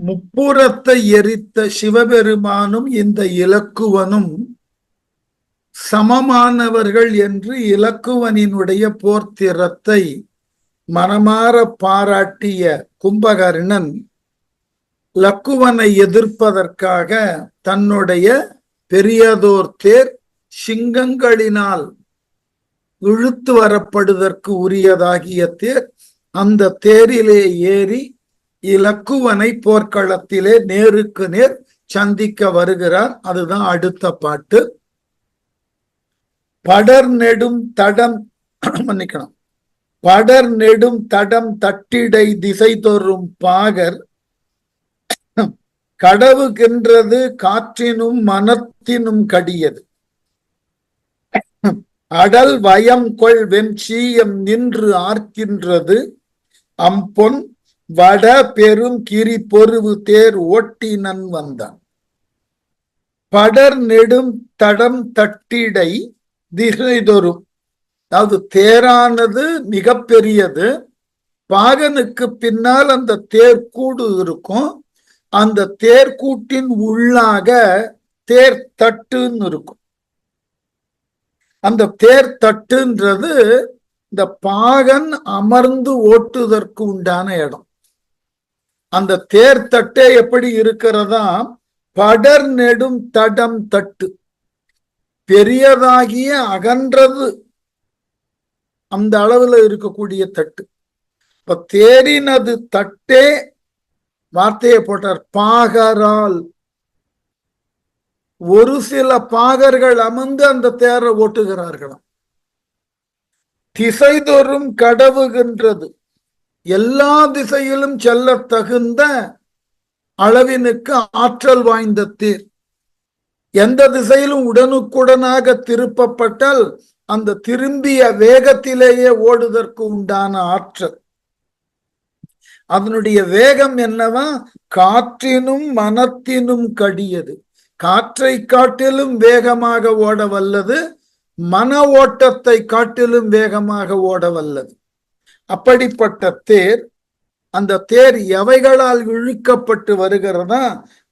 முப்புறத்தை எரித்த சிவபெருமானும் இந்த இலக்குவனும் சமமானவர்கள் என்று இலக்குவனினுடைய போர்த்திறத்தை மனமாற பாராட்டிய கும்பகர்ணன் லக்குவனை எதிர்ப்பதற்காக தன்னுடைய பெரியதோர் தேர் சிங்கங்களினால் இழுத்து வரப்படுவதற்கு உரியதாகிய தேர், அந்த தேரிலே ஏறி இலக்குவனை போர்க்களத்திலே நேருக்கு நேர் சந்திக்க வருகிறார். அதுதான் அடுத்த பாட்டு. படர் நெடும் தடம் மன்னிக்கணும் படர் நெடும் தடம் தட்டிடை திசை தோறும் பாகர் கடவுகின்றது காற்றினும் மனத்தினும் கடியது அடல் வயம் கொள் வெம்சீயம் நின்று ஆர்க்கின்றது அம்பொன் வட பெரும் கிரி பொருவு தேர் ஓட்டினன் வந்தான். படர் நெடும் தடம் தட்டிடை திசைதொரும், அதாவது தேரானது மிக பெரியது. பாகனுக்கு பின்னால் அந்த தேர்கூடு இருக்கும். அந்த தேர்கூட்டின் உள்ளாக தேர் தட்டுன்னு இருக்கும். அந்த தேர் தட்டுன்றது இந்த பாகன் அமர்ந்து ஓட்டுவதற்கு உண்டான இடம். அந்த தேர் தட்டே எப்படி இருக்கிறதா, படர் நெடும் தடம் தட்டு, பெரியதாகிய அகன்றது அந்த அளவுல இருக்கக்கூடிய தட்டு. இப்ப தேரினது தட்டே வார்த்தையை போட்டார் பாகரால். ஒரு சில பாகர்கள் அமர்ந்து அந்த தேரை ஓட்டுகிறார்களாம். திசைதொறும் கடவுகின்றது, எல்லா திசையிலும் செல்ல தகுந்த அளவினுக்கு ஆற்றல் வாய்ந்த தேர். எந்த திசையிலும் உடனுக்குடனாக திருப்பப்பட்டால் அந்த திரும்பிய வேகத்திலேயே ஓடுவதற்கு உண்டான ஆற்றல். அதனுடைய வேகம் என்னவா, காற்றினும் மனத்தினும் கடியது. காற்றை காட்டிலும் வேகமாக ஓட வல்லது, மன ஓட்டத்தை காட்டிலும் வேகமாக ஓட வல்லது. அப்படிப்பட்ட தேர், அந்த தேர் எவைகளால் இழுக்கப்பட்டு வருகிறதா,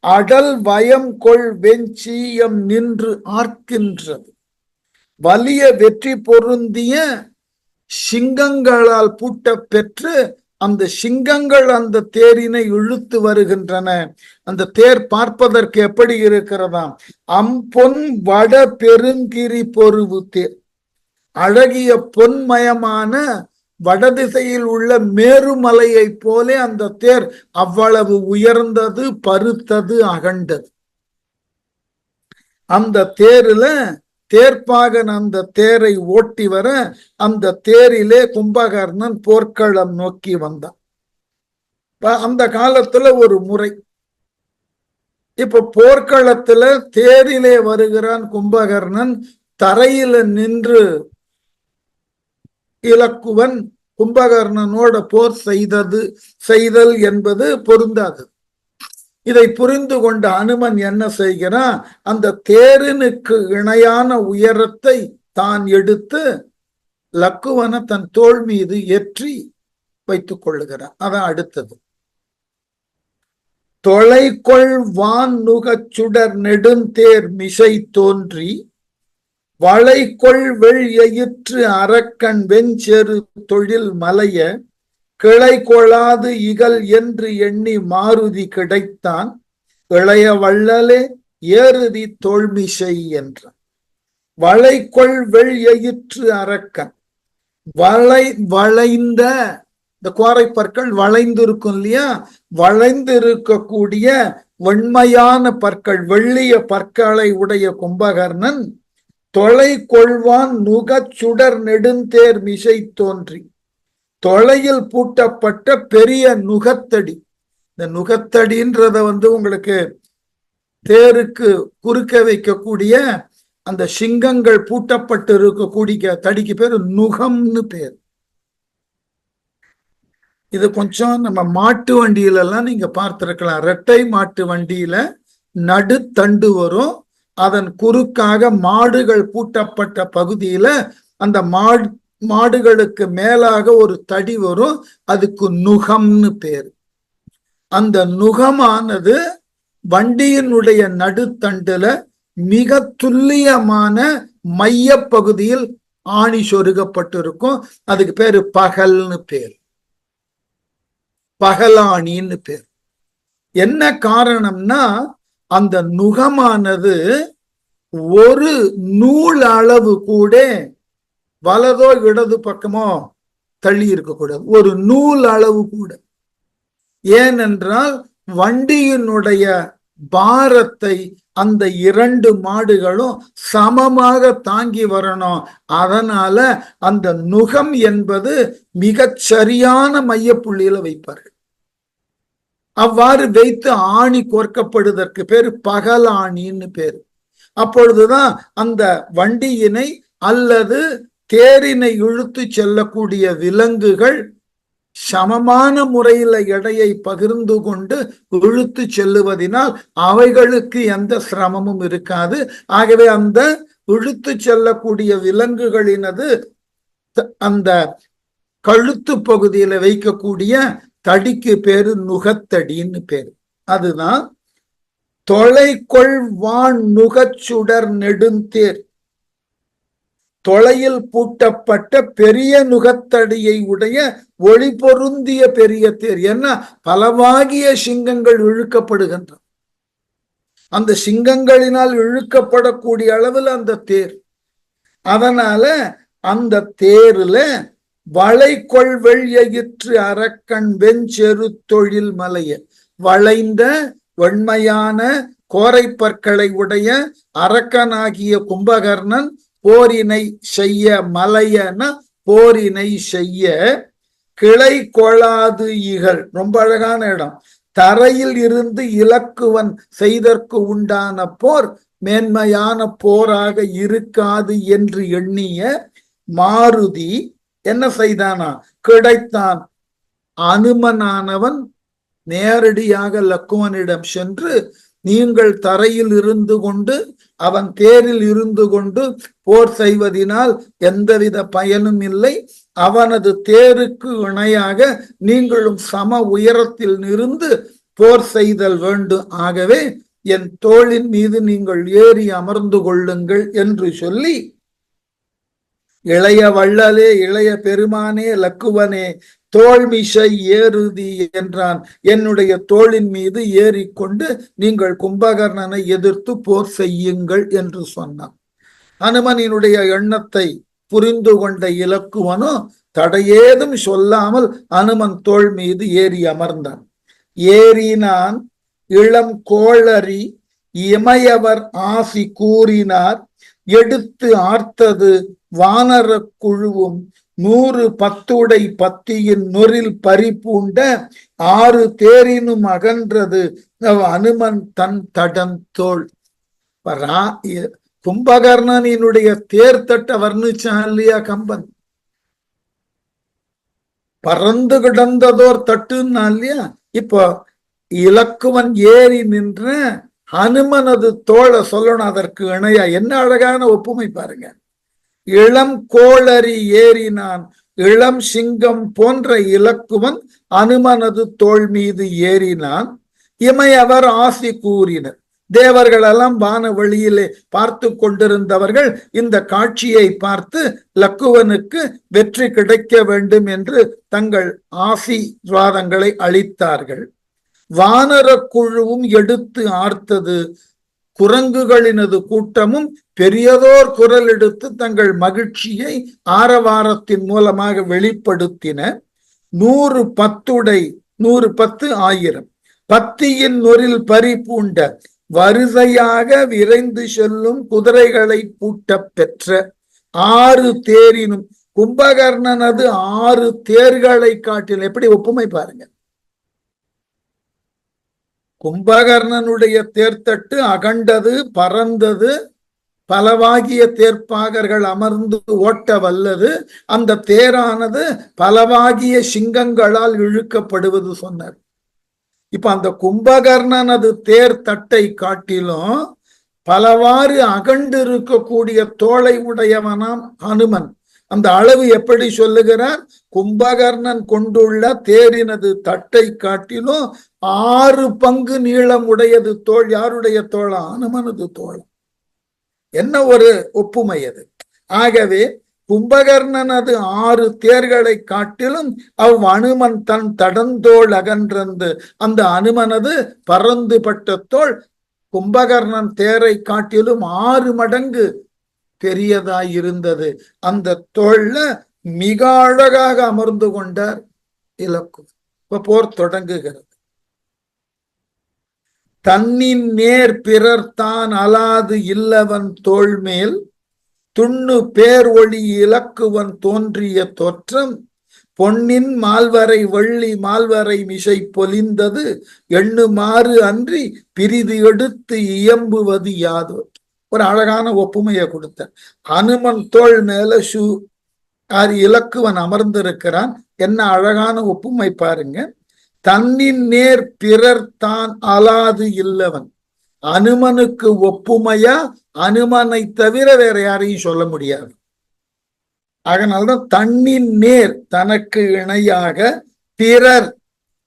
அடல் வயம் கொள் வெஞ்சீயம் நின்று ஆர்க்கின்றது. வலிய வெற்றி பொருந்திய சிங்கங்களால் பூட்ட பெற்று அந்த சிங்கங்கள் அந்த தேரினை இழுத்து வருகின்றன. அந்த தேர் பார்ப்பதற்கு எப்படி இருக்கிறதாம், அம்பொன் வட பெருங்கிரி பொருவு தேர். அழகிய பொன்மயமான வடதிசையில் உள்ள மேருமலையை போலே அந்த தேர் அவ்வளவு உயர்ந்தது, பருத்தது, அகண்டது. அந்த தேரில தேர்ப்பாகன் அந்த தேரை ஓட்டி வர அந்த தேரிலே கும்பகர்ணன் போர்க்களம் நோக்கி வந்தான். அந்த காலத்துல ஒரு முறை, இப்ப போர்க்களத்துல தேரிலே வருகிறான் கும்பகர்ணன், தரையில நின்று இலக்குவன் கும்பகர்ணனோட போர் செய்தல் என்பது பொருந்தாது. இதை புரிந்து கொண்ட அனுமன் என்ன செய்கிறான், அந்த தேரினுக்கு இணையான உயரத்தை தான் எடுத்து லக்குவனை தன் தோள் மீது ஏற்றி வைத்துக் கொள்ளுகிறான். அதான் அடுத்தது. தொலைகொள் வான் நுகச் சுடர் நெடுந்தேர் மிசை தோன்றி வளைகொள் வெள் எயிற்று அரக்கன் வெஞ்செரு தொழில் மலைய கிளை கொளாது இகல் என்று எண்ணி மாருதி கிடைத்தான் இளைய வள்ளலே ஏறுதி தோல்மிசை என்றான். வளைகொள் வெள் எயிற்று அரக்கன், வளைந்த இந்த கோரை பற்கள் வளைந்து இருக்கும் இல்லையா, வளைந்து இருக்கக்கூடிய வெண்மையான பற்கள், வெள்ளிய பற்களை உடைய கும்பகர்ணன் தொலை கொள்வான் நுகச் சுடர் நெடுந்தேர் மிசை தோன்றி, தொலையில் பூட்டப்பட்ட பெரிய நுகத்தடி. இந்த நுகத்தடின்றத உங்களுக்கு தேருக்கு குறுக்க வைக்கக்கூடிய அந்த சிங்கங்கள் பூட்டப்பட்டு இருக்கக்கூடிய தடிக்கு பேரு நுகம்னு பேர். இது கொஞ்சம் நம்ம மாட்டு வண்டியில எல்லாம் நீங்க பார்த்திருக்கலாம். இரட்டை மாட்டு வண்டியில நடுத்தண்டு வரும், அதன் குறுக்காக மாடுகள் பூட்டப்பட்ட பகுதியில அந்த மாடுகளுக்கு மேலாக ஒரு தடி வரும், அதுக்கு நுகம்னு பேரு. அந்த நுகமானது வண்டியினுடைய நடுத்தண்டுல மிக துல்லியமான மைய பகுதியில் ஆணி சொருகப்பட்டிருக்கும். அதுக்கு பேரு பகல்னு பேர், பகலாணின்னு பேர். என்ன காரணம்னா அந்த நுகமானது ஒரு நூல் அளவு கூட வலதோ இடது பக்கமோ தள்ளி இருக்கக்கூடாது, ஒரு நூல் அளவு கூட. ஏனென்றால் வண்டியினுடைய பாரத்தை அந்த இரண்டு மாடுகளும் சமமாக தாங்கி வரணும். அதனால அந்த நுகம் என்பது மிகச் சரியான மையப்புள்ளியில வைப்பார்கள். அவ்வாறு வைத்து ஆணி கோர்க்கப்படுவதற்கு பேரு பகலாணின்னு பேரு. அப்பொழுதுதான் அந்த வண்டியினை அல்லது தேரினை இழுத்து செல்லக்கூடிய விலங்குகள் சமமான முறையில எடையை பகிர்ந்து கொண்டு இழுத்து செல்லுவதனால் அவைகளுக்கு எந்த சிரமமும் இருக்காது. ஆகவே அந்த இழுத்து செல்லக்கூடிய விலங்குகளினது அந்த கழுத்து பகுதியில வைக்கக்கூடிய தடிக்கு பேரு நுகத்தடின்னு பேரு. அதுதான் தொலைக்கொள் வான் நுகச்சுடர் நெடுந்தேர், தொலையில் பூட்டப்பட்ட பெரிய நுகத்தடியை உடைய ஒளி பொருந்திய பெரிய தேர். என்ன பலவாகிய சிங்கங்கள் இழுக்கப்படுகின்றன. அந்த சிங்கங்களினால் இழுக்கப்படக்கூடிய அளவில் அந்த தேர். அதனால அந்த தேர்ல வளைகொள் வெள்ளியிற்று அரக்கன் வெஞ்செரு தொழில் மலைய, வளைந்த வெண்மையான கோரை பற்களை உடைய அரக்கனாகிய கும்பகர்ணன் போரினை செய்ய, மலையன போரினை செய்ய, கிளை கொளாது இகழ், ரொம்ப அழகான இடம். தரையில் இருந்து இலக்குவன் செய்தற்கு உண்டான போர் மேன்மையான போராக இருக்காது என்று எண்ணிய மாருதி என்ன செய்தானா, கிடைத்தான். அனுமனானவன் நேரடியாக லக்குவனிடம் சென்று, நீங்கள் தரையில் இருந்து கொண்டு அவன் தேரில் இருந்து கொண்டு போர் செய்வதனால் எந்தவித பயனும் இல்லை. அவனது தேருக்கு இணையாக நீங்களும் சம உயரத்தில் இருந்து போர் செய்தல் வேண்டும். ஆகவே என் தோளின் மீது நீங்கள் ஏறி அமர்ந்து கொள்ளுங்கள் என்று சொல்லி, இளைய வள்ளலே, இளைய பெருமானே, லக்குவனே, தோல்மிசை ஏறுதி என்றான். என்னுடைய தோளின் மீது ஏறிக்கொண்டு நீங்கள் கும்பகர்ணனை எதிர்த்து போர் செய்யுங்கள் என்று சொன்னான். அனுமனினுடைய எண்ணத்தை புரிந்து கொண்ட இலக்குவனோ தடையேதும் சொல்லாமல் அனுமன் தோள் மீது ஏறி அமர்ந்தான். ஏறினான் இளம் கோளரி இமையவர் ஆசி கூறினார், எடுத்து ஆர்த்தது வானர குழுவும் 100 பத்துடை பத்தியின் நொறில் பறிப்பூண்ட 6 தேரினும் அகன்றது அனுமன் தன் தடந்தோள். கும்பகர்ணனினுடைய தேர்தட்ட வர்ணிச்சான் இல்லையா கம்பன், பறந்து கிடந்ததோர் தட்டுன்னா இல்லையா. இப்போ இலக்குவன் ஏறி நின்ற ஹனுமனது தோளை சொல்லணும். அதற்கு இணையா என்ன அழகான ஒப்புமை பாருங்க. இளம் கோளரி ஏறினான், இளம் சிங்கம் போன்ற இலக்குவன் அனுமனது தோள் மீது ஏறினான். இமையவர் ஆசி கூறினர். தேவர்கள் எல்லாம் வான வழியிலே பார்த்து கொண்டிருந்தவர்கள் இந்த காட்சியை பார்த்து லக்குவனுக்கு வெற்றி கிடைக்க வேண்டும் என்று தங்கள் ஆசீர்வாதங்களை அளித்தார்கள். வானர குழுவும் எடுத்து ஆர்த்தது. குரங்குகளினது கூட்டமும் பெரியதோர் குரல் எடுத்து தங்கள் மகிழ்ச்சியை ஆரவாரத்தின் மூலமாக வெளிப்படுத்தின. 100 பத்துடை, 100 10 1000 பத்தியின் நொறில் பறிப்பூண்ட வரிசையாக விரைந்து செல்லும் குதிரைகளை பூட்ட பெற்ற 6 தேரினும், கும்பகர்ணனது 6 தேர்களை காட்டில் எப்படி ஒப்புமை பாருங்க. கும்பகர்ணனுடைய தேர்தட்டு அகண்டது, பறந்தது, பலவாகிய தேர்ப்பாகர்கள் அமர்ந்து ஓட்ட வல்லது. அந்த தேரானது பலவாகிய சிங்கங்களால் இழுக்கப்படுவது சொன்னார். இப்ப அந்த கும்பகர்ணனது தேர் தட்டை காட்டிலும் பலவாறு அகண்டு இருக்கக்கூடிய தோளை உடையவனாம் ஹனுமன். அந்த அளவு எப்படி சொல்லுகிறார்? கும்பகர்ணன் கொண்டுள்ள தேரினது தட்டை காட்டிலும் 6 பங்கு நீளம் உடையது தோள். யாருடைய தோளா? அனுமனது தோளம். என்ன ஒரு ஒப்புமை அது! ஆகவே கும்பகர்ணனது 6 தேர்களை காட்டிலும் அனுமன் தன் தடந்தோள் அகன்றந்து. அந்த அனுமனது பறந்து பட்ட தோள் கும்பகர்ணன் தேரை காட்டிலும் 6 மடங்கு பெரியதாய் இருந்தது. அந்த தோல்ல மிக அழகாக அமர்ந்து கொண்டார் இலக்குவன். இப்ப போர் தொடங்குகிறது. தன்னின் நேர் பிறர் தான் அலாது இல்லவன் தோள் மேல் துண்ணு பேர் ஒளி இலக்குவன் தோன்றிய தோற்றம் பொன்னின் மால்வரை வெள்ளி மால்வரை மிசை பொலிந்தது எண்ணுமாறு அன்றி பிரிது எடுத்து இயம்புவது யாது. ஒரு அழகான ஒப்புமையை கொடுத்த அனுமன் தோள் மேல இலக்குவன் அமர்ந்திருக்கிறான். என்ன அழகான ஒப்புமை பாருங்க. தன்னின் நேர் பிறர் தான் அலாது இல்லவன். அனுமனுக்கு ஒப்புமையா அனுமனை தவிர வேற யாரையும் சொல்ல முடியாது. அதனால்தான் தன்னின் நேர் தனக்கு இணையாக பிறர்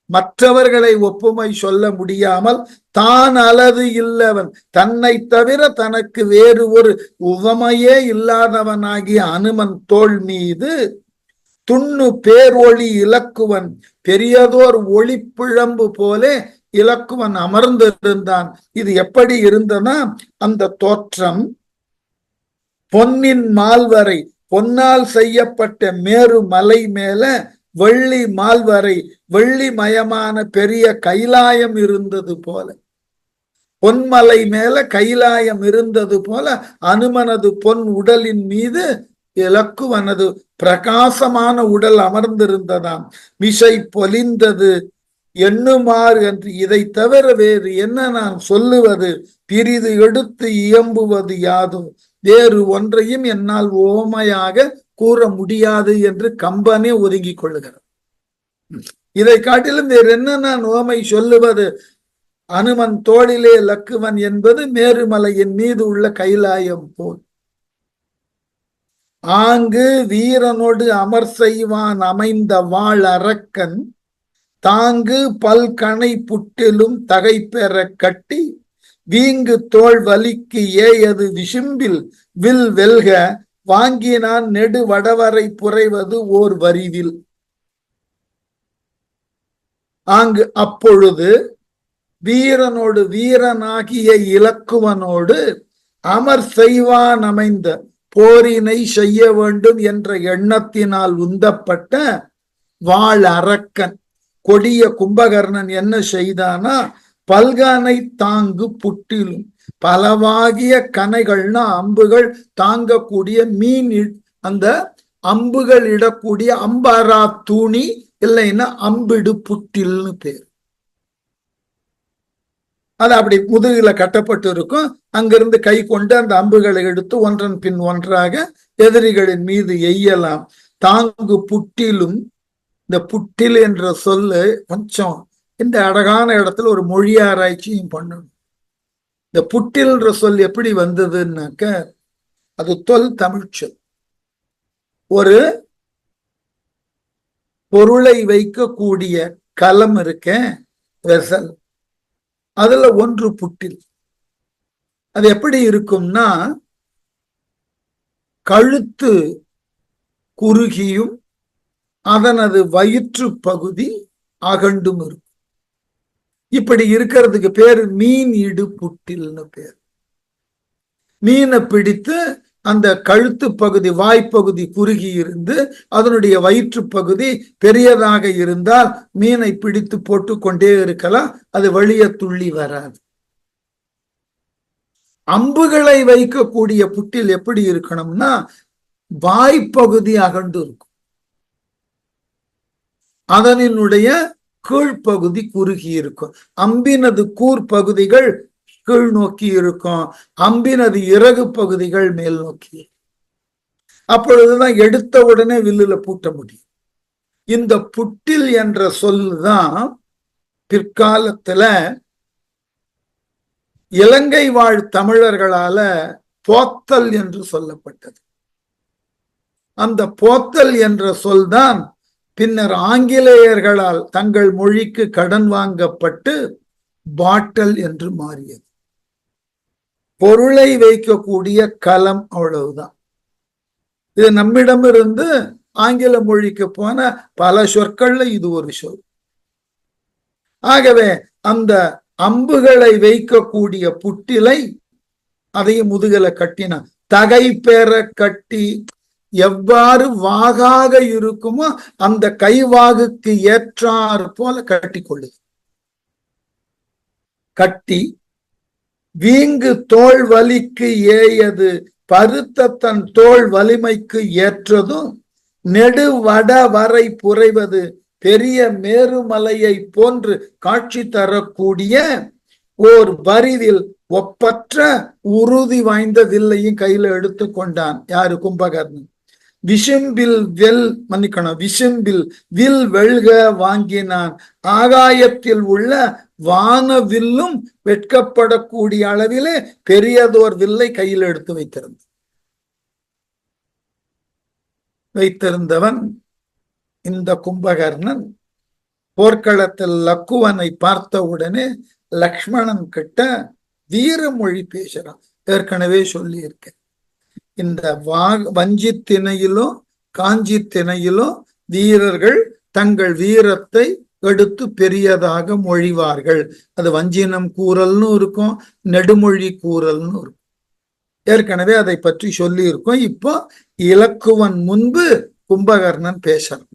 மற்றவர்களை ஒப்புமை சொல்ல முடியாமல் தான் அலது இல்லவன் தன்னை தவிர தனக்கு வேறு ஒரு உவமையே இல்லாதவனாகிய அனுமன் தோள் மீது துண்ணு பேரொளி இலக்குவன் பெரியதோர் ஒளிப்பிழம்பு போலே இலக்குவன் அமர்ந்திருந்தான். இது எப்படி இருந்தனா, அந்த தோற்றம் பொன்னின் மால்வரை பொன்னால் செய்யப்பட்ட மேரு மலை மேல வெள்ளி மால்வரை வெள்ளி மயமான பெரிய கைலாயம் இருந்தது போல, பொன்மலை மேல கைலாயம் இருந்தது போல அனுமனது பொன் உடலின் மீது இலக்குவனது பிரகாசமான உடல் அமர்ந்திருந்ததாம். மிசை பொலிந்தது எண்ணுமாறு என்று. இதை தவிர வேறு என்ன நான் சொல்லுவது? பிரிது எடுத்து இயம்புவது யாதோ? வேறு ஒன்றையும் என்னால் ஓமையாக கூற முடியாது என்று கம்பனே ஒதுங்கிக் கொள்ளுகிறார். இதை காட்டிலும் வேறு என்ன நான் ஓமை சொல்லுவது? அனுமன் தோளிலே லக்குவன் என்பது மேருமலையின் மீது உள்ள கைலாயம் போல். ஆங்கு வீரனோடு அமர் செய்வான் அமைந்த வாழ் அரக்கன் தாங்கு பல்கணை புட்டிலும் தகைப்பெற கட்டி வீங்கு தோல் வலிக்கு ஏயது விசும்பில் வில் வெல்க வாங்கினான் நெடு வடவரை புரைவது ஓர் வரிவில். ஆங்கு அப்பொழுது வீரனோடு வீரனாகிய இலக்குவனோடு அமர் செய்வான் அமைந்த போரினை செய்ய வேண்டும் என்ற எண்ணத்தினால் உந்தப்பட்ட வாழ் அரக்கன் கொடிய கும்பகர்ணன் என்ன செய்தானா, பல்கனை தாங்கு புட்டிலும் பலவாகிய கனைகள்னா அம்புகள் தாங்கக்கூடிய மீன், அந்த அம்புகள் இடக்கூடிய அம்பரா தூணி இல்லைன்னா அம்பிடு புட்டில்னு பேர். அது அப்படி முதுகுல கட்டப்பட்டு இருக்கும். அங்கிருந்து கை கொண்டு அந்த அம்புகளை எடுத்து ஒன்றன் பின் ஒன்றாக எதிரிகளின் மீது எய்யலாம். தாங்கு புட்டிலும், இந்த புட்டில் என்ற சொல்லு கொஞ்சம் இந்த அழகான இடத்துல ஒரு மொழி ஆராய்ச்சியும் பண்ணணும். இந்த புட்டில்ன்ற சொல் எப்படி வந்ததுன்னாக்க, அது தொல் தமிழ் சொல். ஒரு பொருளை வைக்கக்கூடிய கலம் இருக்க வெசல், அதுல ஒன்று புட்டில். அது எப்படி இருக்கும்னா, கழுத்து குறுகியும் அதனது வயிற்று பகுதி அகண்டும் இருக்கும். இப்படி இருக்கிறதுக்கு பேரு மீன் இடு புட்டில்னு பேர். மீனை பிடித்து அந்த கழுத்து பகுதி வாய்ப்பகுதி குறுகி இருந்து அதனுடைய வயிற்று பகுதி பெரியதாக இருந்தால் மீனை பிடித்து போட்டு கொண்டே இருக்கலாம், அது வெளியே துள்ளி வராது. அம்புகளை வைக்கக்கூடிய புட்டில் எப்படி இருக்கணும்னா, வாய்ப்பகுதி அகண்டு இருக்கும், அதனுடைய கீழ்ப்பகுதி குறுகி இருக்கும். அம்பினது கூர் பகுதிகள் கீழ் நோக்கி இருக்கும், அம்பினது இறகு பகுதிகள் மேல் நோக்கி. அப்பொழுதுதான் எடுத்த உடனே வில்லுல பூட்ட முடியும். இந்த புட்டில் என்ற சொல்லுதான் பிற்காலத்துல இலங்கை வாழ் தமிழர்களால போத்தல் என்று சொல்லப்பட்டது. அந்த போத்தல் என்ற சொல்தான் பின்னர் ஆங்கிலேயர்களால் தங்கள் மொழிக்கு கடன் வாங்கப்பட்டு பாட்டல் என்று மாறியது. பொருளை வைக்கக்கூடிய கலம், அவ்வளவுதான். இது நம்மிடமிருந்து ஆங்கில மொழிக்கு போன பல சொற்கள்ல இது ஒரு சொல். ஆகவே அந்த அம்புகளை வைக்கக்கூடிய புட்டிலை அதையும் முதுகலை கட்டினான். தகை பெற கட்டி எவ்வாறு வாகாக இருக்குமோ அந்த கைவாகுக்கு ஏற்றார் போல கட்டி கொள்ளுது. கட்டி வீங்கு தோல் வலிக்கு ஏயது பருத்த தன் தோல் வலிமைக்கு ஏற்றதும் நெடு வட வரை புரைவது பெரிய மேருமலையை போன்று காட்சி தரக்கூடிய ஓர் வரிவில் ஒப்பற்ற உறுதி வாய்ந்த வில்லையும் கையில எடுத்து கொண்டான். யாரு? கும்பகர்ணன். விசும்பில் வில் வெல்க வாங்கினான். ஆகாயத்தில் உள்ள வானவில்லும் வெட்கப்படக்கூடிய அளவிலே பெரியதோர் வில்லை கையில் எடுத்து வைத்திருந்தவன் இந்த கும்பகர்ணன். போர்க்களத்தில் லக்குவனை பார்த்த உடனே லக்ஷ்மணன் கிட்ட வீரமொழி பேசுறான். ஏற்கனவே சொல்லி இருக்கேன், இந்த வஞ்சி திணையிலும் காஞ்சி திணையிலும் வீரர்கள் தங்கள் வீரத்தை எடுத்து பெரியதாக மொழிவார்கள். அது வஞ்சினம் கூறல்னு இருக்கும், நெடுமொழி கூறல்னு இருக்கும். ஏற்கனவே அதை பற்றி சொல்லி இருக்கோம். இப்போ இலக்குவன் முன்பு கும்பகர்ணன் பேசணும்.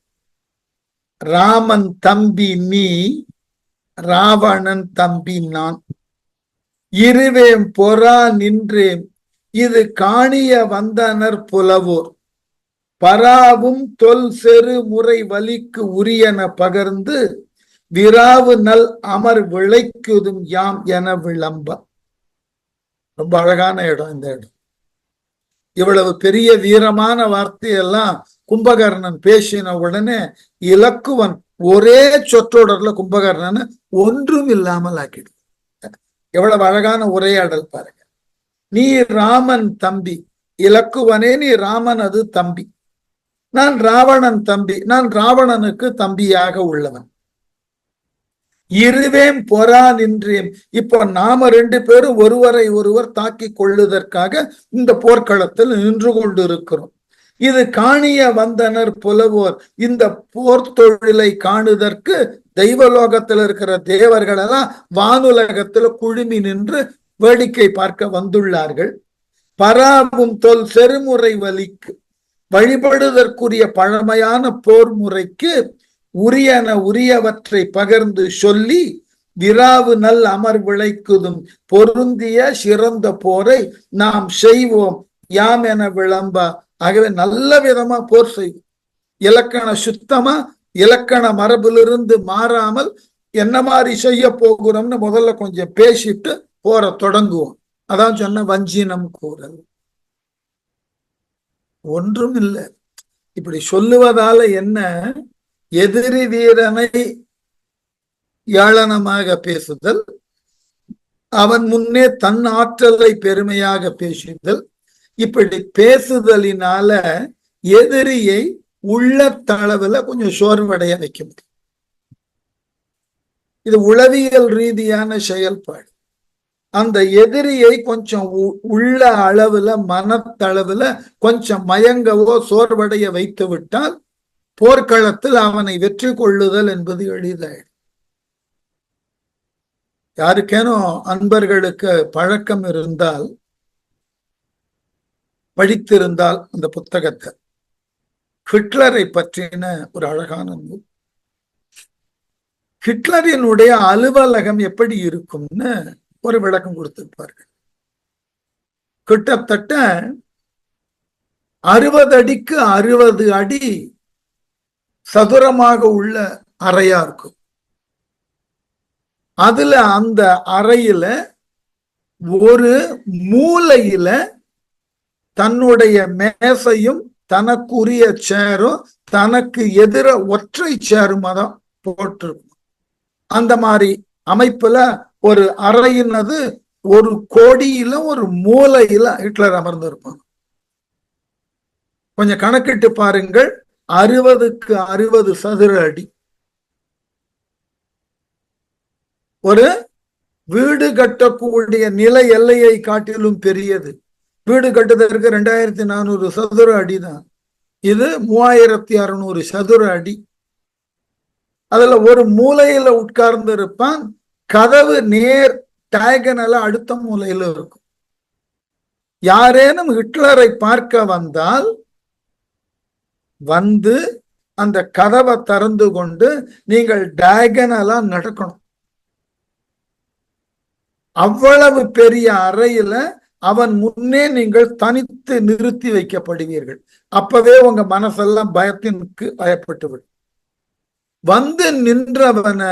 ராமன் தம்பி நீ, ராவணன் தம்பி நான், இருவேம் பொறா நின்றேம் இது காணிய வந்தனர் புலவோர், பராவும் தொல் செரு முறை வலிக்கு உரியன பகர்ந்து விராவு நல் அமர் விளைக்குதும் யாம் என விளம்ப. ரொம்ப அழகான இடம் இந்த இடம். இவ்வளவு பெரிய வீரமான வார்த்தையெல்லாம் கும்பகர்ணன் பேசின உடனே இலக்குவன் ஒரே சொற்றொடர்ல கும்பகர்ணன் ஒன்றும் இல்லாமல் ஆக்கிடு. எவ்வளவு அழகான உரையாடல் பாருங்க. நீ ராமன் தம்பி, இலக்குவனே நீ ராமனது தம்பி, நான் ராவணன் தம்பி, நான் ராவணனுக்கு தம்பியாக உள்ளவன். இருவேம் பொறா நின்றேன். இப்போ நாம ரெண்டு பேரும் ஒருவரை ஒருவர் தாக்கி கொள்ளுவதற்காக இந்த போர்க்களத்தில் நின்று கொண்டிருக்கிறோம். இது காணிய வந்தனர் புலவோர், இந்த போர் தொழிலை காணுதற்கு தெய்வலோகத்தில் இருக்கிற தேவர்கள் எல்லாம் வானுலகத்துல குழுமி நின்று வேடிக்கை பார்க்க வந்துள்ளார்கள். பராவும் தொல் செருமுறை வலிக்கு, வழிபடுதற்குரிய பழமையான போர் முறைக்கு உரியன உரியவற்றை பகர்ந்து சொல்லி விராவு நல் அமர் விளைக்குதும் பொருந்திய சிறந்த போரை நாம் செய்வோம் யாம் என விளம்ப. ஆகவே நல்ல விதமா போர் செய்வோம், இலக்கண சுத்தமா இலக்கண மரபிலிருந்து மாறாமல் என்ன மாதிரி செய்ய போகிறோம்னு முதல்ல கொஞ்சம் பேசிட்டு போற தொடங்குவோம். அதான் சொன்ன வஞ்சினம் கூறல். ஒன்றும் இல்லை, இப்படி சொல்லுவதால என்ன, எதிரி வீரனை ஏளனமாக பேசுதல், அவன் முன்னே தன் ஆற்றலை பெருமையாக பேசுதல், இப்படி பேசுதலினால எதிரியை உள்ள தளவுல கொஞ்சம் சோர்வடைய வைக்க முடியும். இது உளவியல் ரீதியான செயல்பாடு. அந்த எதிரியை கொஞ்சம் உள்ள அளவுல மனத்தளவுல கொஞ்சம் மயங்கவோ சோர்வடைய வைத்து விட்டால் போர்க்களத்தில் அவனை வெற்றி கொள்ளுதல் என்பது எளிதாயிடும். யாருக்கேனும் அன்பர்களுக்கு பழக்கம் இருந்தால், படித்திருந்தால் அந்த புத்தகத்தை, ஹிட்லரை பற்றின ஒரு அழகான நூல். ஹிட்லரினுடைய அலுவலகம் எப்படி இருக்கும்னு ஒரு விளக்கம் கொடுத்திருப்பார்கள். கிட்டத்தட்ட 60 அடிக்கு 60 அடி சதுரமாக உள்ள அறையா இருக்கும். அதுல அந்த அறையில ஒரு மூலையில தன்னுடைய மேசையும் தனக்குரிய சேரும் தனக்கு எதிர ஒற்றை சேரும் தான் போட்டிருக்கும். அந்த மாதிரி அமைப்புல ஒரு அறையினது ஒரு கோடியில ஒரு மூலையில ஹிட்லர் அமர்ந்திருப்பாங்க. கொஞ்சம் கணக்கிட்டு பாருங்கள். 60க்கு 60 சதுர அடி. ஒரு வீடு கட்டக்கூடிய நில எல்லையை காட்டிலும் பெரியது. வீடு கட்டுவதற்கு 2400 சதுர அடி தான். இது 3600 சதுர அடி. அதுல ஒரு மூலையில உட்கார்ந்து இருப்பான். கதவு நேர் டயகனலா அடுத்த மூலையில இருக்கும். யாரேனும் ஹிட்லரை பார்க்க வந்தால் வந்து அந்த கதவை திறந்து கொண்டு நீங்கள் டயகனலா நடக்கணும். அவ்வளவு பெரிய அறையில அவன் முன்னே நீங்கள் தனித்து நிறுத்தி வைக்கப்படுவீர்கள். அப்பவே உங்க மனசெல்லாம் பயத்திற்கு பயப்பட்டுவிடும். வந்து நின்றவன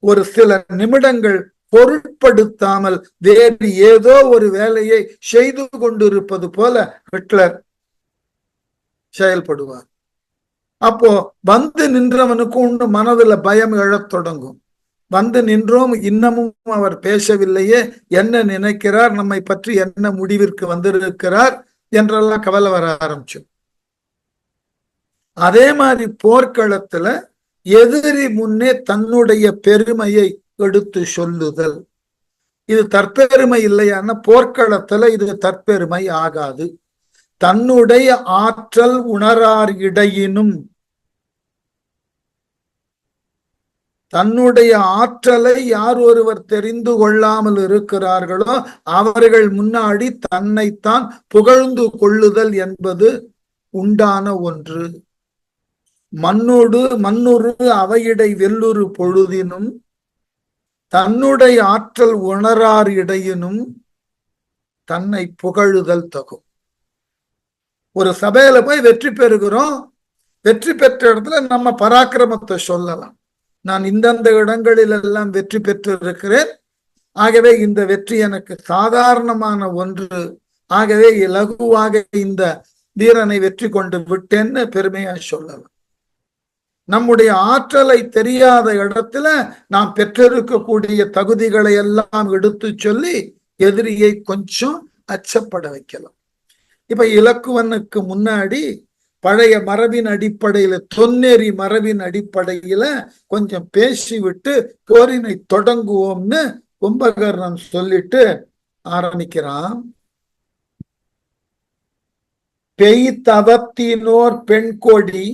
ஒரு சில நிமிடங்கள் பொருட்படுத்தாமல் வேறு ஏதோ ஒரு வேலையை செய்து கொண்டிருப்பது போல ஹிட்லர் செயல்படுவார். அப்போ வந்து நின்றவனுக்கு ஒன்று மனதுல பயம் எழத் தொடங்கும். வந்து நின்றோம், இன்னமும் அவர் பேசவில்லையே, என்ன நினைக்கிறார், நம்மை பற்றி என்ன முடிவிற்கு வந்திருக்கிறார் என்றெல்லாம் கவலை வர ஆரம்பிச்சு. அதே மாதிரி போர்க்களத்துல எதிரி முன்னே தன்னுடைய பெருமையை எடுத்து சொல்லுதல், இது தற்பெருமை இல்லையான போர்க்களத்துல இது தற்பெருமை ஆகாது. தன்னுடைய ஆற்றல் உணரார் இடையினும், தன்னுடைய ஆற்றலை யார் ஒருவர் தெரிந்து கொள்ளாமல் இருக்கிறார்களோ அவர்கள் முன்னாடி தன்னைத்தான் புகழ்ந்து கொள்ளுதல் என்பது உண்டான ஒன்று. மண்ணுறு அவையிடை வெல்லுறு பொழுதினும் தன்னுடைய ஆற்றல் உணரார் இடையினும் தன்னை புகழுதல் தகும். ஒரு சபையில போய் வெற்றி பெறுகிறோம், வெற்றி பெற்ற இடத்துல நம்ம பராக்கிரமத்தை சொல்லலாம். நான் இந்தந்த இடங்களில் எல்லாம் வெற்றி பெற்று இருக்கிறேன், ஆகவே இந்த வெற்றி எனக்கு சாதாரணமான ஒன்று, ஆகவே இலகுவாக இந்த வீரனை வெற்றி கொண்டு விட்டேன்னு பெருமையா சொல்லலாம். நம்முடைய ஆற்றலை தெரியாத இடத்துல நாம் பெற்றிருக்கக்கூடிய தகுதிகளை எல்லாம் எடுத்து சொல்லி எதிரியை கொஞ்சம் அச்சப்பட வைக்கலாம். இப்ப இலக்குவனுக்கு முன்னாடி பழைய மரபின் அடிப்படையில, தொன்னேறி மரபின் அடிப்படையில கொஞ்சம் பேசிவிட்டு போரினை தொடங்குவோம்னு கும்பகர்ணன் சொல்லிட்டு ஆரம்பிக்கிறான். பெய்தவத்தினோர் பெண் கொடி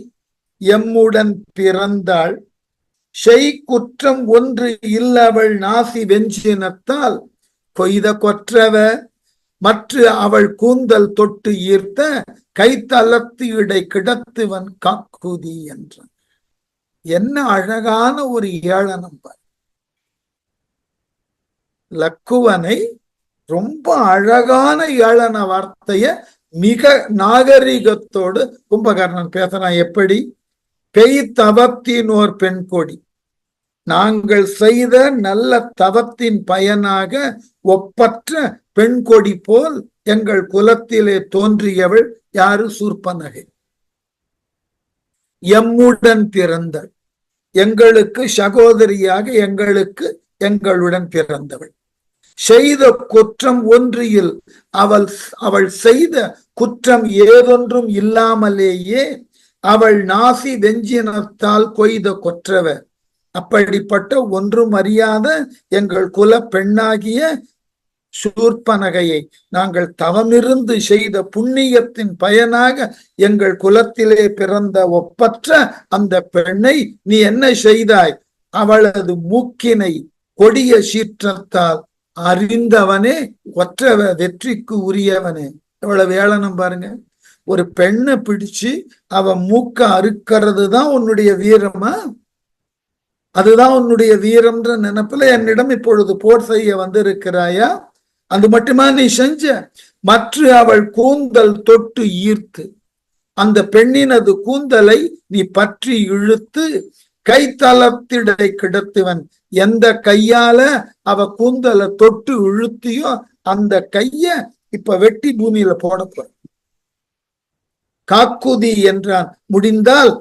எம்முடன் பிறந்தாள், செய் குற்றம் ஒன்று இல்லவள் நாசி வெஞ்சினத்தால் கொய்த கொற்றவ மற்ற அவள் கூந்தல் தொட்டு ஈர்த்த கைத்தளத்து இடை கிடத்துவன் காக்குதி என்றான். என்ன அழகான ஒரு ஏளனம் பார். லக்குவனை ரொம்ப அழகான ஏளன வார்த்தைய மிக நாகரிகத்தோடு கும்பகர்ணன் பேசுறான். எப்படி? பெய் தவத்தினோர் பெண் கொடி, நாங்கள் செய்த நல்ல தவத்தின் பயனாக ஒப்பற்ற பெண் கொடி போல் எங்கள் குலத்திலே தோன்றியவள் யாரு? சூர்பனகை. எம்முடன் பிறந்தாள், எங்களுக்கு சகோதரியாக எங்களுடன் பிறந்தவள். செய்த குற்றம் ஒன்றில் அவள் செய்த குற்றம் ஏதொன்றும் இல்லாமலேயே அவள் நாசி வெஞ்சினத்தால் கொய்த கொற்றவ, அப்படிப்பட்ட ஒன்றும் அறியாத எங்கள் குல பெண்ணாகிய சூர்பனகையை நாங்கள் தவமிருந்து செய்த புண்ணியத்தின் பயனாக எங்கள் குலத்திலே பிறந்த ஒப்பற்ற அந்த பெண்ணை நீ என்ன செய்தாய்? அவளது மூக்கினை கொடிய சீற்றத்தால் அறிந்தவனே ஒற்றவ, வெற்றிக்கு உரியவனே. எவ்வளவு ஏளனம் பாருங்க. ஒரு பெண்ணை பிடிச்சு அவ மூக்க அறுக்கிறது தான் உன்னுடைய வீரமா? அதுதான் உன்னுடைய வீரம்ன்ற நினைப்புல என்னிடம் இப்பொழுது போர் செய்ய வந்திருக்கிறாயா? அது மட்டுமா நீ செஞ்ச? மற்ற அவள் கூந்தல் தொட்டு ஈர்த்து, அந்த பெண்ணினது கூந்தலை நீ பற்றி இழுத்து கைத்தளத்திடை கிடத்துவன், எந்த கையால அவ கூந்தலை தொட்டு இழுத்தியோ அந்த கைய இப்ப வெட்டி பூமியில போடப்போற. காக்குதி என்றான். முடிந்தால்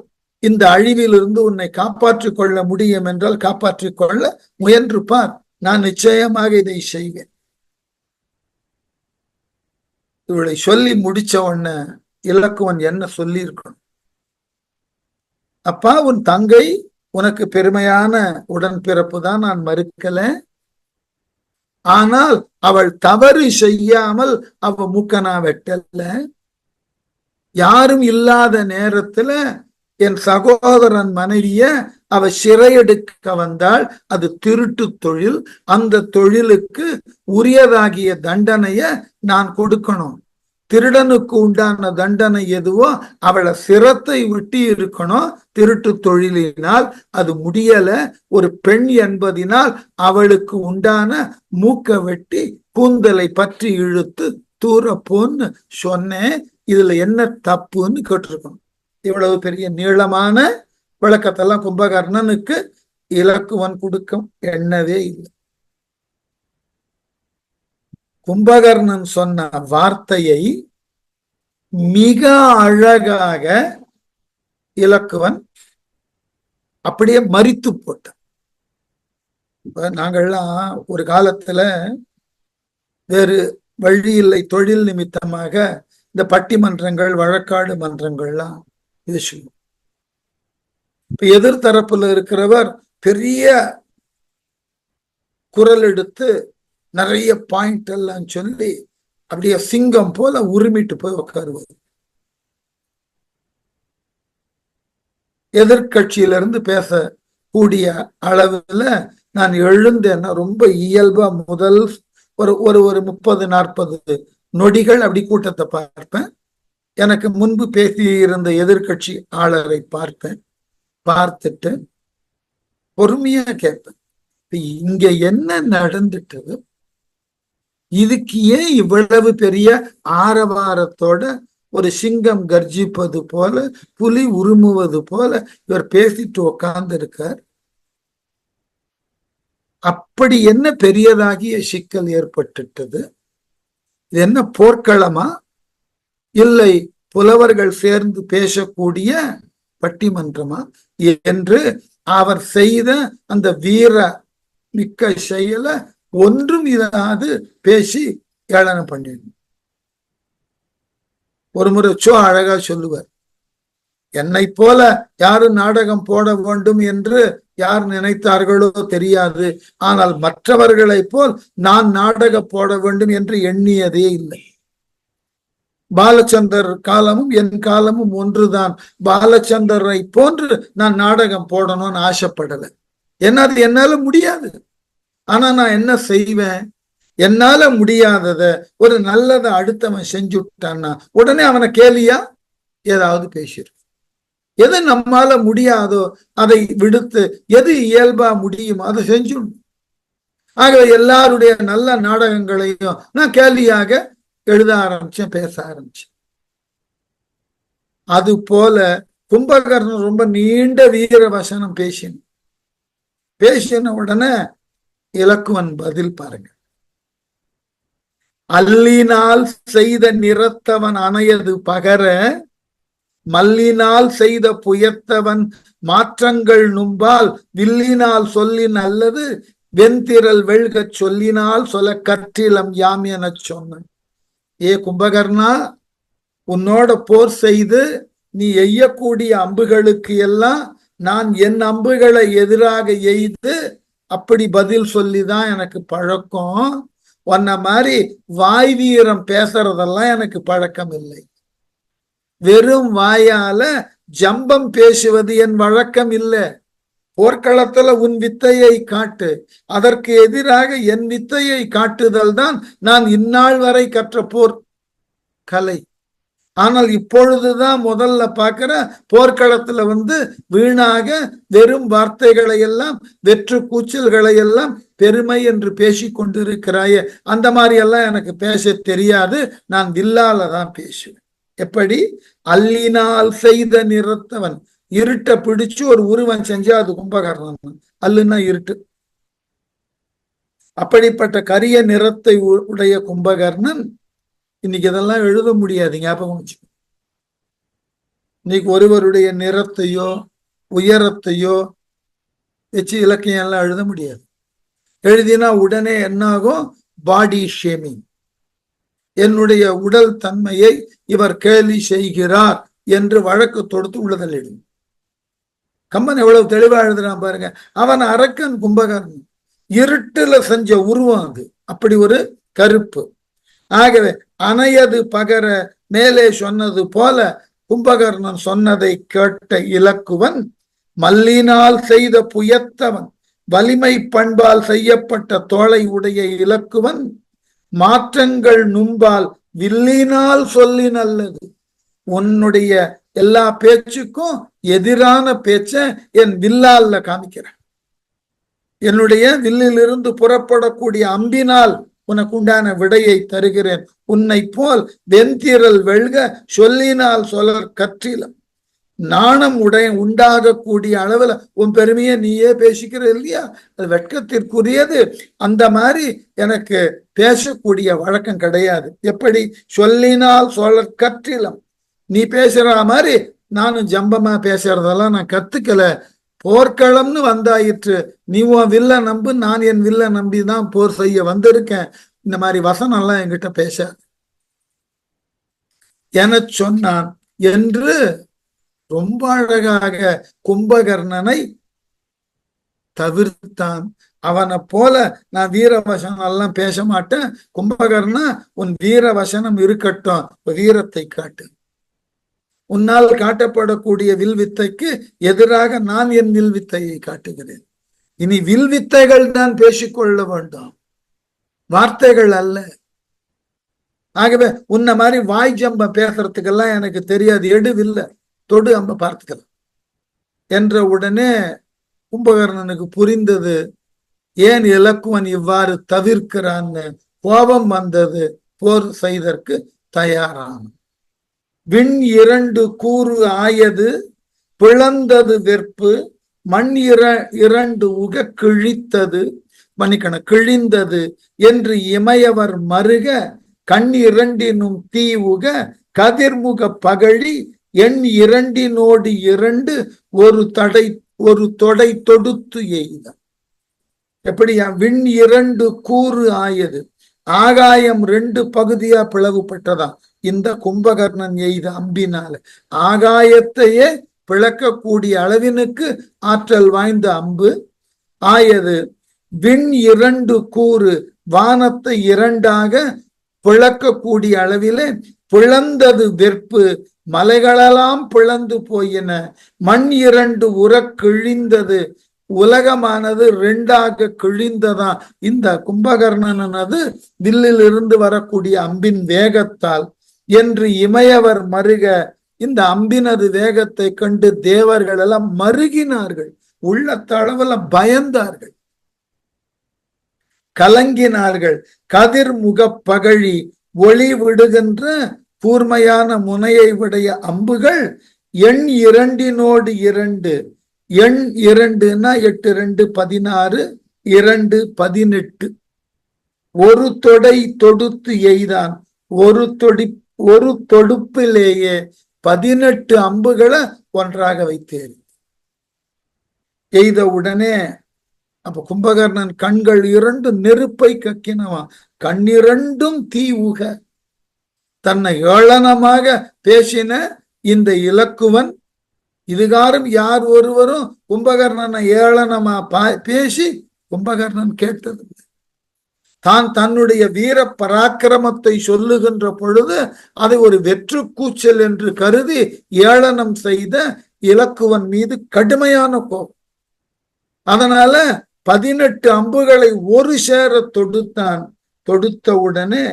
இந்த அழிவிலிருந்து உன்னை காப்பாற்றிக் கொள்ள முடியும் என்றால் காப்பாற்றிக் கொள்ள முயன்று பார், நான் நிச்சயமாக இதை செய்வேன். இவளை சொல்லி முடிச்ச உடனே இலக்குவன் என்ன சொல்லியிருக்கணும்? அப்பா, உன் தங்கை உனக்கு பெருமையான உடன்பிறப்பு தான், நான் மறுக்கல. ஆனால் அவள் தவறு செய்யாமல் அவ மூக்கனா வெட்டல. யாரும் இல்லாத நேரத்துல என் சகோதரன் மனைவிய அவ சிறையெடுக்க வந்தால் அது திருட்டு தொழில். அந்த தொழிலுக்கு உரியதாகிய தண்டனைய நான் கொடுக்கணும். திருடனுக்கு உண்டான தண்டனை எதுவோ அவளை சிரத்தை வெட்டி இருக்கணும். திருட்டு தொழிலினால் அது முடியல. ஒரு பெண் என்பதினால் அவளுக்கு உண்டான மூக்க வெட்டி கூந்தலை பற்றி இழுத்து தூரப்போன்னு சொன்னேன். இதுல என்ன தப்புன்னு கேட்டிருக்கணும். இவ்வளவு பெரிய நீளமான விளக்கத்தெல்லாம் கும்பகர்ணனுக்கு இலக்குவன் கொடுக்கும் எண்ணவே இல்லை. கும்பகர்ணன் சொன்ன வார்த்தையை மிக அழகாக இலக்குவன் அப்படியே மறித்து போட்டான். நாங்கள்லாம் ஒரு காலத்துல வேறு வழி இல்லை, தொழில் நிமித்தமாக இந்த பட்டிமன்றங்கள், வழக்காடு மன்றங்கள்லாம் பேசுவோம். இப்ப எதிர்த்தரப்புல இருக்கிறவர் பெரிய குரல் எடுத்து நிறைய பாயிண்ட் எல்லாம் சொல்லி அப்படியே சிங்கம் போல உரிமிட்டு போய் உட்காருவது. எதிர்கட்சியிலிருந்து பேசக்கூடிய அளவுல நான் எழுந்தேன்னா ரொம்ப இயல்பா முதல் ஒரு ஒரு ஒரு 30-40 நொடிகள் அப்படி கூட்டத்தை பார்ப்பேன். எனக்கு முன்பு பேசியிருந்த எதிர்கட்சி ஆளரை பார்ப்பேன். பார்த்துட்டு பொறுமையா கேட்பேன், இங்க என்ன நடந்துட்டது, இதுக்கு ஏன் இவ்வளவு பெரிய ஆரவாரத்தோட ஒரு சிங்கம் கர்ஜிப்பது போல, புலி உருமுவது போல இவர் பேசிட்டு உட்கார்ந்து இருக்கார். அப்படி என்ன பெரியதாகிய சிக்கல் ஏற்பட்டுட்டது? இது என்ன போர்க்களமா, இல்லை புலவர்கள் சேர்ந்து பேசக்கூடிய பட்டிமன்றமா என்று அவர் செய்த அந்த வீர மிக்க செயல ஒன்றும் இதாவது பேசி ஏளனம் பண்ணிடணும். ஒரு முறை அழகா சொல்லுவார், என்னை போல யாரும் நாடகம் போட வேண்டும் என்று யார் நினைத்தார்களோ தெரியாது, ஆனால் மற்றவர்களை போல் நான் நாடகம் போட வேண்டும் என்று எண்ணியதே இல்லை. பாலச்சந்தர் காலமும் என் காலமும் ஒன்றுதான். பாலச்சந்தரை போன்று நான் நாடகம் போடணும்னு ஆசைப்படலை. ஏன்னா அது என்னால முடியாது. ஆனா நான் என்ன செய்வேன், என்னால முடியாதத ஒரு நல்லதை அடுத்தவன் செஞ்சுட்டான்னா உடனே அவனை கேலியா ஏதாவது பேசிடும். எது நம்மால முடியாதோ அதை விடுத்து எது இயல்பா முடியுமோ அதை செஞ்சுடணும். ஆகவே எல்லாருடைய நல்ல நாடகங்களையும் நான் கேலியாக எழுத ஆரம்பிச்சேன், பேச ஆரம்பிச்சேன். அது போல கும்பகர்ணன் ரொம்ப நீண்ட வீர வசனம் பேசின உடனே இலக்குவன் பதில் பாருங்க. அல்லினால் செய்த நிறத்தவன் அணையது பகர, மல்லினால் செய்த புயத்தவன் மாற்றங்கள் நும்பால், வில்லினால் சொல்லின் அல்லது வெண்திரல் வெள்கச் சொல்லினால் சொல்ல கற்றிலம் யாம் எனச் சொன்னான். ஏ கும்பகர்ணா, உன்னோட போர் செய்து நீ எய்யக்கூடிய அம்புகளுக்கு எல்லாம் நான் என் அம்புகளை எதிராக எய்து அப்படி பதில் சொல்லிதான் எனக்கு பழக்கம். உன்ன மாதிரி வாய் வீரம் பேசுறதெல்லாம் எனக்கு பழக்கம் இல்லை. வெறும் வாயால ஜம்பம் பேசுவது என் வழக்கம் இல்லை. போர்க்களத்துல உன் வித்தையை காட்டு, அதற்கு எதிராக என் வித்தையை காட்டுதல் தான் நான் இந்நாள் வரை கற்ற போர் கலை. ஆனால் இப்பொழுதுதான் முதல்ல பார்க்கிற போர்க்களத்துல வீணாக வெறும் வார்த்தைகளை எல்லாம், வெற்று கூச்சல்களை எல்லாம் பெருமை என்று பேசி கொண்டிருக்கிறாயே, அந்த மாதிரி எல்லாம் எனக்கு பேச தெரியாது. நான் வில்லால தான் பேசுவேன். எப்படி? அல்லினால் செய்த நிறத்தவன், இருட்டை பிடிச்சு ஒரு உருவம் செஞ்சா அது கும்பகர்ணன். அல்லுன்னா இருட்டு. அப்படிப்பட்ட கரிய நிறத்தை உடைய கும்பகர்ணன் இன்னைக்கு இதெல்லாம் எழுத முடியாது, ஞாபகம் வச்சு. இன்னைக்கு ஒருவருடைய நிறத்தையோ உயரத்தையோ வச்சு இலக்கியம் எல்லாம் எழுத முடியாது. எழுதினா உடனே என்னாகும்? Body shaming. என்னுடைய உடல் தன்மையை இவர் கேலி செய்கிறார் என்று வழக்கு தொடுத்து உள்ளதல்லிடும். கம்பன் எவ்வளவு தெளிவா எழுதுறான் பாருங்க. அவன் அரக்கன் கும்பகர்ணன், இருட்டுல செஞ்ச உருவம் அது, அப்படி ஒரு கருப்பு. ஆகவே அணையது பகர மேலே சொன்னது போல கும்பகர்ணன் சொன்னதை கேட்ட இலக்குவன் மல்லினால் செய்த புயத்தவன், வலிமை பண்பால் செய்யப்பட்ட தோளை உடைய இலக்குவன் மாற்றங்கள் நும்பால் வில்லினால் சொல்லி நல்லது. உன்னுடைய எல்லா பேச்சுக்கும் எதிரான பேச்ச என் வில்லால காமிக்கிறேன். என்னுடைய வில்லிலிருந்து புறப்படக்கூடிய அம்பினால் உனக்கு உண்டான விடையை தருகிறேன். உன்னை போல் வெண்திரல் வெல்க சொல்லினால் சொலர் கற்றிலம். நாணம் உண்டாகக்கூடிய அளவுல உன் பெருமையை நீயே பேசிக்கிற இல்லையா, அது வெட்கத்திற்குரியது. அந்த மாதிரி எனக்கு பேசக்கூடிய வழக்கம் கிடையாது. எப்படி? சொல்லினால் சொலர் கற்றிலம். நீ பேசுற மாதிரி நானும் ஜம்பமா பேசுறதெல்லாம் நான் கத்துக்கல. போர்க்களம்னு வந்தாயிற்று, நீ உன் வில்ல நம்பு, நான் என் வில்ல நம்பிதான் போர் செய்ய வந்திருக்கேன். இந்த மாதிரி வசனம் எல்லாம் என்கிட்ட பேசாது என சொன்னான் என்று ரொம்ப அழகாக கும்பகர்ணனை தவிர்த்தான். அவனை போல நான் வீரவசனம் எல்லாம் பேச மாட்டேன். கும்பகர்ணா, உன் வீரவசனம் இருக்கட்டும், வீரத்தை காட்டு. உன்னால் காட்டப்படக்கூடிய வில்வித்தைக்கு எதிராக நான் என் வில்வித்தையை காட்டுகிறேன். இனி வில்வித்தைகள் தான் பேசிக்கொள்ள வேண்டும், வார்த்தைகள் அல்ல. ஆகவே உன்ன மாதிரி வாய் ஜம்ப பேசுறதுக்கெல்லாம் எனக்கு தெரியாது. எடுவில்ல, தொடு அம்ப பார்த்துக்கலாம் என்ற உடனே கும்பகர்ணனுக்கு புரிந்தது ஏன் இலக்குவன் இவ்வாறு தவிர்க்கிறான்னு. கோபம் வந்தது, போர் செய்தற்கு தயாரான. விண் இரண்டு கூறு ஆயது பிளந்தது வெற்பு, மண் இரண்டு உக கிழித்தது, மன்னிக்கணும் கிழிந்தது என்று இமையவர் மருக, கண் இரண்டினும் தீ உக கதிர்முக பகழி, எண் இரண்டினோடு இரண்டு ஒரு தொடை தொடுத்து எய்த. எப்படியா? விண் இரண்டு கூறு ஆயது, ஆகாயம் ரெண்டு பகுதியா பிளவுபட்டதா இந்த கும்பகர்ணன் எய்த அம்பினால. ஆகாயத்தையே பிளக்கக்கூடிய அளவினுக்கு ஆற்றல் வாய்ந்த அம்பு ஆயது. விண் இரண்டு கூறு, வானத்தை இரண்டாக பிளக்கக்கூடிய அளவிலே பிளந்தது வெற்பு, மலைகளெல்லாம் பிளந்து போயின. மண் இரண்டு உர கிழிந்தது, உலகமானது ரெண்டாக கிழிந்ததா இந்த கும்பகர்ணனது வில்லில் இருந்து வரக்கூடிய அம்பின் வேகத்தால் என்று இமையவர் மருக. இந்த அம்பினது வேகத்தை கண்டு தேவர்கள் எல்லாம் மருகினார்கள், உள்ளத்தளவுல பயந்தார்கள், கலங்கினார்கள். கதிர்முக பகழி, ஒளி விடுகின்ற கூர்மையான முனையை உடைய அம்புகள் எண் இரண்டினோடு இரண்டு, எண் இரண்டுன்னா 8 2 16, 2 18, ஒரு தொடை தொடுத்து எய்தான். ஒரு தொடுப்பிலேயே 18 அம்புகளை ஒன்றாக வைத்தேன். எய்த உடனே அப்ப கும்பகர்ணன் கண்கள் இரண்டு நெருப்பை கக்கினவான், கண்ணிரண்டும் தீ உக. தன்னை ஏளனமாக பேசின இந்த இலக்குவன், இதுகாரும் யார் ஒருவரும் கும்பகர்ணனை ஏளனமா பேசி கும்பகர்ணன் கேட்டதில்லை. தான் தன்னுடைய வீர பராக்கிரமத்தை சொல்லுகின்ற பொழுது அதை ஒரு வெற்று கூச்சல் என்று கருதி ஏளனம் செய்த இலக்குவன் மீது கடுமையான கோபம். அதனால 18 அம்புகளை ஒரு சேர தொடுத்தான். தொடுத்தவுடனே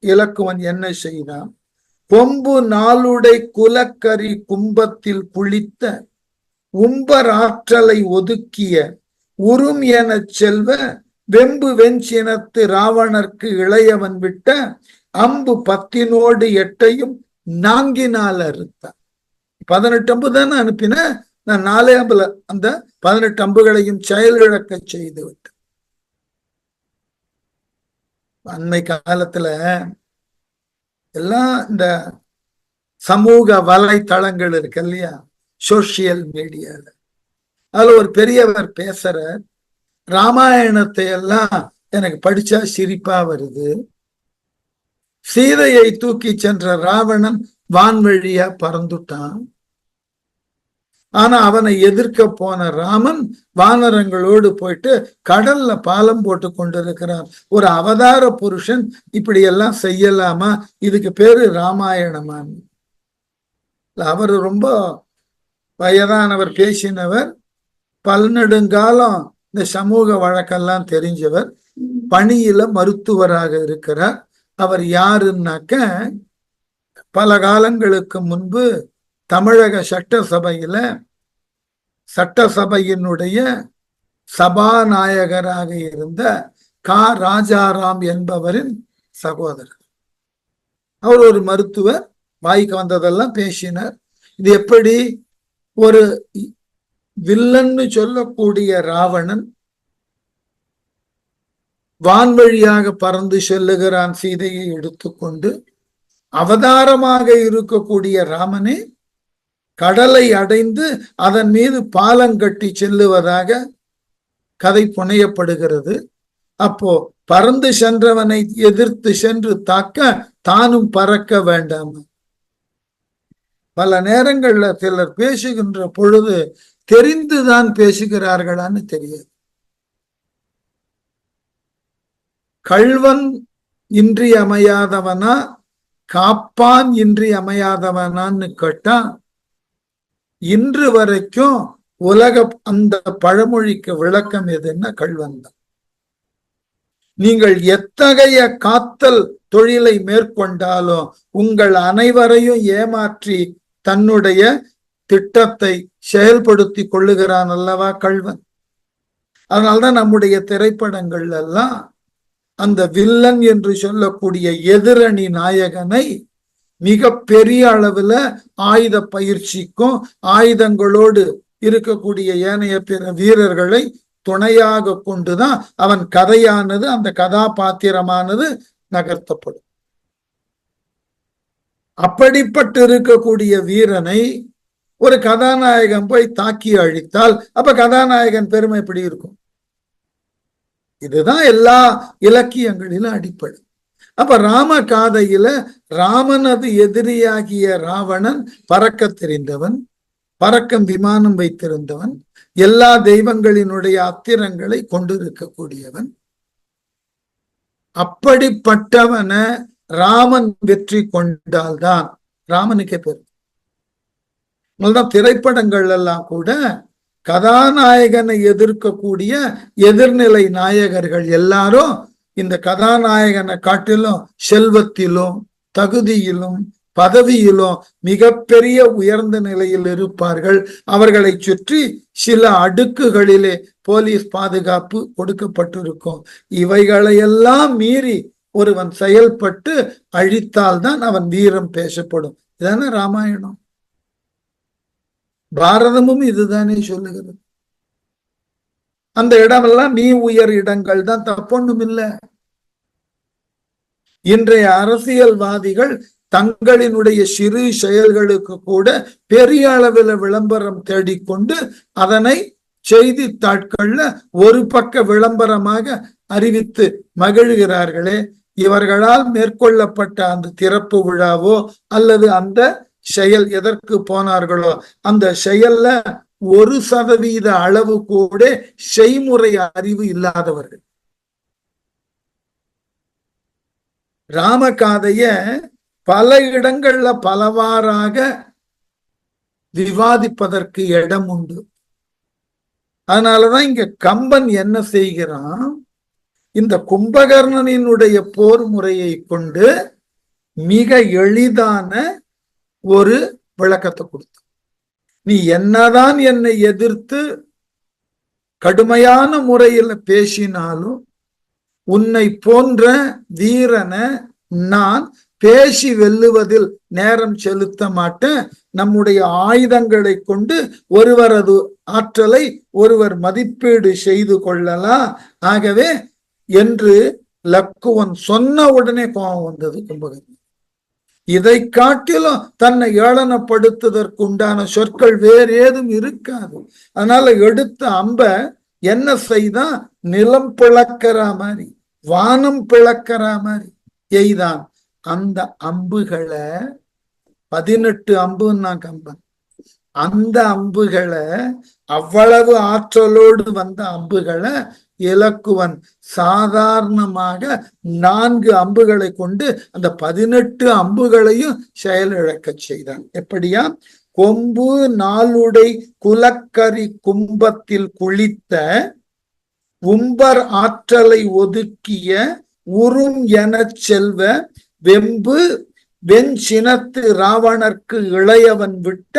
இலக்குவன் என்ன செய்தான்? கொம்பு நாளுடை குலக்கரி கும்பத்தில் குளித்த உம்பர் ஆற்றலை ஒதுக்கிய உறும் எனச் செல்வ வெம்பு வெஞ்சினத்து ராவணர்க்கு இளையவன் விட்ட அம்பு 10 8 நான்கினால் அறுத்தான். 18 அம்பு தானே அனுப்பின, நான் 4 அம்புல அந்த 18 அம்புகளையும் செயலிழக்க செய்து விட்டேன். அண்மை காலத்துல எல்லாம் இந்த சமூக வலைத்தளங்கள் இருக்கு இல்லையா, சோசியல் மீடியால, அதுல ஒரு பெரியவர் பேசுற, ராமாயணத்தை எல்லாம் எனக்கு படிச்சா சிரிப்பா வருது, சீதையை தூக்கி சென்ற ராவணன் வான்வழியா பறந்துட்டான். ஆனா அவனை எதிர்க்க போன ராமன் வானரங்களோடு போயிட்டு கடல்ல பாலம் போட்டு கொண்டிருக்கிறார். ஒரு அவதார புருஷன் இப்படி எல்லாம் செய்யலாமா? இதுக்கு பேரு ராமாயணமான். அவரு ரொம்ப வயதானவர், பேசினவர், பல்நெடுங்காலம் இந்த சமூக வழக்கெல்லாம் தெரிஞ்சவர், பணியில மருத்துவராக இருக்கிறார். அவர் யாருன்னாக்க, பல காலங்களுக்கு முன்பு தமிழக சட்டசபையினுடைய சபாநாயகராக இருந்த கா ராஜாராம் என்பவரின் சகோதரர். அவர் ஒரு மருத்துவர், வாய்க்கு வந்ததெல்லாம் பேசினார். இது எப்படி ஒரு வில்லன்னு சொல்லக்கூடிய ராவணன் வான்வழியாக பறந்து செல்லுகிறான் சீதையை எடுத்துக்கொண்டு, அவதாரமாக இருக்கக்கூடிய ராமனே கடலை அடைந்து அதன் மீது பாலங்கட்டி செல்லுவதாக கதை புனையப்படுகிறது. அப்போ பறந்து சென்றவனை எதிர்த்து சென்று தாக்க தானும் பறக்க வேண்டாம். பல நேரங்கள்ல சிலர் பேசுகின்ற பொழுது தெரிந்துதான் பேசுகிறார்களான்னு தெரியாது. கள்வன் இன்றியமையாதவனா காப்பான் இன்றியமையாதவனான்னு கேட்டா, இன்று வரைக்கும் உலக அந்த பழமொழிக்கு விளக்கம் எதுன்னா கள்வன் தான். நீங்கள் எத்தகைய காத்தல் தொழிலை மேற்கொண்டாலும் உங்கள் அனைவரையும் ஏமாற்றி தன்னுடைய திட்டத்தை செயல்படுத்தி கொள்ளுகிறான் அல்லவா கள்வன். அதனால்தான் நம்முடைய திரைப்படங்கள் எல்லாம் அந்த வில்லன் என்று சொல்லக்கூடிய எதிரணி நாயகனை மிக பெரிய அளவுல ஆயுத பயிற்சிக்கும் ஆயுதங்களோடு இருக்கக்கூடிய ஏனைய பிற வீரர்களை துணையாக கொண்டுதான் அவன் கதையானது, அந்த கதாபாத்திரமானது நகர்த்தப்படும். அப்படிப்பட்டு இருக்கக்கூடிய வீரனை ஒரு கதாநாயகன் போய் தாக்கி அழித்தால் அப்ப கதாநாயகன் பெருமை எப்படி இருக்கும்? இதுதான் எல்லா இலக்கியங்களிலும் அடிப்படை. அப்ப ராம காதையில ராமனது எதிரியாகிய ராவணன் பறக்க தெரிந்தவன், பறக்கம் விமானம் வைத்திருந்தவன், எல்லா தெய்வங்களினுடைய அத்திரங்களை கொண்டிருக்கக்கூடியவன். அப்படிப்பட்டவனை ராமன் வெற்றி கொண்டால்தான் ராமனுக்கே பெரும். திரைப்படங்கள் எல்லாம் கூட கதாநாயகனை எதிர்க்கக்கூடிய எதிர்நிலை நாயகர்கள் எல்லாரும் இந்த கதாநாயகனை காட்டிலும் செல்வத்திலும் தகுதியிலும் பதவியிலும் மிகப்பெரிய உயர்ந்த நிலையில் இருப்பார்கள். அவர்களை சுற்றி சில அடுக்குகளிலே போலீஸ் பாதுகாப்பு கொடுக்கப்பட்டிருக்கும். இவைகளையெல்லாம் மீறி ஒருவன் செயல்பட்டு அழித்தால்தான் அவன் வீரம் பேசப்படும். இதானே ராமாயணம். பாரதமும் இதுதானே சொல்லுகிறது. அந்த இடமெல்லாம் நீ உயர் இடங்கள் தான், தப்பொன்னும் இல்லை. இன்றைய அரசியல்வாதிகள் தங்களினுடைய சிறு செயல்களுக்கு கூட பெரிய அளவில் விளம்பரம் தேடிக்கொண்டு அதனை செய்தித்தாட்கள்ல ஒரு பக்க விளம்பரமாக அறிவித்து மகிழ்கிறார்களே. இவர்களால் மேற்கொள்ளப்பட்ட அந்த திறப்பு விழாவோ அல்லது அந்த செயல் எதற்கு போனார்களோ அந்த செயல்ல 1% அளவு கூட செய்முறை அறிவு இல்லாதவர்கள். ராமகாதைய பல இடங்கள்ல பலவாறாக விவாதிப்பதற்கு இடம் உண்டு. அதனாலதான் இங்க கம்பன் என்ன செய்கிறான், இந்த கும்பகர்ணனினுடைய போர் முறையை கொண்டு மிக எளிதான ஒரு விளக்கத்தை கொடுத்த. நீ என்னதான் என்னை எதிர்த்து கடுமையான முறையில் பேசினாலும் உன்னை போன்ற வீரனை நான் பேசி வெல்லுவதில் நேரம் செலுத்த மாட்டேன். நம்முடைய ஆயுதங்களை கொண்டு ஒருவரது ஆற்றலை ஒருவர் மதிப்பீடு செய்து கொள்ளலாம். ஆகவே என்று லக்குவன் சொன்ன உடனே கோபம் வந்தது கும்பகர்ணன். இதை காட்டிலும் தன்னை ஏளனப்படுத்துவதற்கு உண்டான சொற்கள் வேறு ஏதும் இருக்காது. அதனால எடுத்த அம்ப என்ன செய்தா, நிலம் பிளக்கிற மாதிரி வானம் பிளக்கிற மாதிரி எய்தான். அந்த அம்புகளை 18 அம்புன்னா கம்பன், அந்த அம்புகளை அவ்வளவு ஆற்றலோடு வந்த அம்புகளை இலக்குவன் சாதாரணமாக 4 அம்புகளை கொண்டு அந்த 18 அம்புகளையும் செயலிழக்க செய்தான். எப்படியா? கொம்பு நாளுடை குலக்கரி கும்பத்தில் குளித்த உம்பர் ஆற்றலை ஒதுக்கிய உறும் எனச் செல்வ வெம்பு வெஞ்சினத்து ராவணர்க்கு இளையவன் விட்ட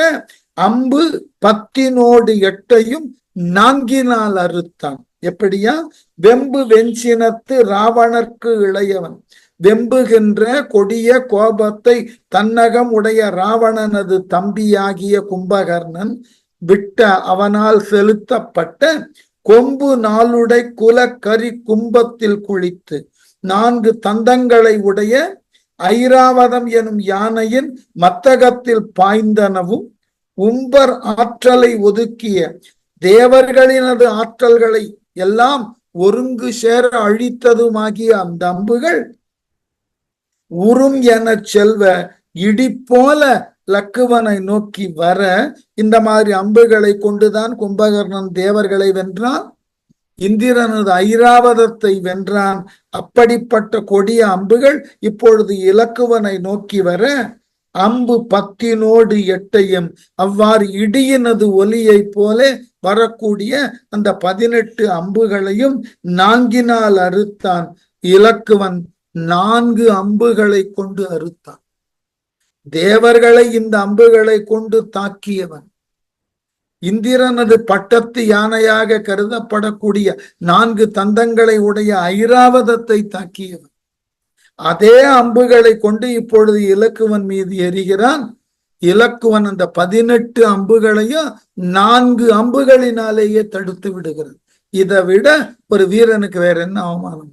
அம்பு 10 நான்கினால் அறுத்தான். எப்படியா? வெம்பு வெஞ்சினத்து ராவணர்க்கு இளையவன், வெம்புகின்ற கொடிய கோபத்தை தன்னகம் உடைய ராவணனது தம்பியாகிய கும்பகர்ணன் விட்ட அவனால் செலுத்தப்பட்ட கொம்பு நாளுடை குலக்கரி கும்பத்தில் குளித்து 4 தந்தங்களை உடைய ஐராவதம் எனும் யானையின் மத்தகத்தில் பாய்ந்தனவும் உம்பர் ஆற்றலை ஒதுக்கிய தேவர்களினது ஆற்றல்களை எல்லாம் ஒருங்கு சேர அழித்ததுமாகிய அந்த அம்புகள் உறும் என செல்வ இடி போல லக்குவனை நோக்கி வர, இந்த மாதிரி அம்புகளை கொண்டுதான் கும்பகர்ணன் தேவர்களை வென்றான், இந்திரனது ஐராவதத்தை வென்றான். அப்படிப்பட்ட கொடிய அம்புகள் இப்பொழுது இலக்குவனை நோக்கி வர அம்பு 10 அவ்வாறு இடியினது ஒலியை போல வரக்கூடிய அந்த 18 அம்புகளையும் நான்கினால் அறுத்தான். இலக்குவன் 4 அம்புகளை கொண்டு அறுத்தான். தேவர்களை இந்த அம்புகளை கொண்டு தாக்கியவன். இந்திரனது பட்டத்து யானையாக கருதப்படக்கூடிய 4 தந்தங்களை உடைய ஐராவதத்தை தாக்கியவன். அதே அம்புகளை கொண்டு இப்பொழுது இலக்குவன் மீது எறிகிறான். இலக்குவன் அந்த 18 அம்புகளையும் 4 அம்புகளினாலேயே தடுத்து விடுகிறது. இதை விட ஒரு வீரனுக்கு வேற என்ன அவமானம்?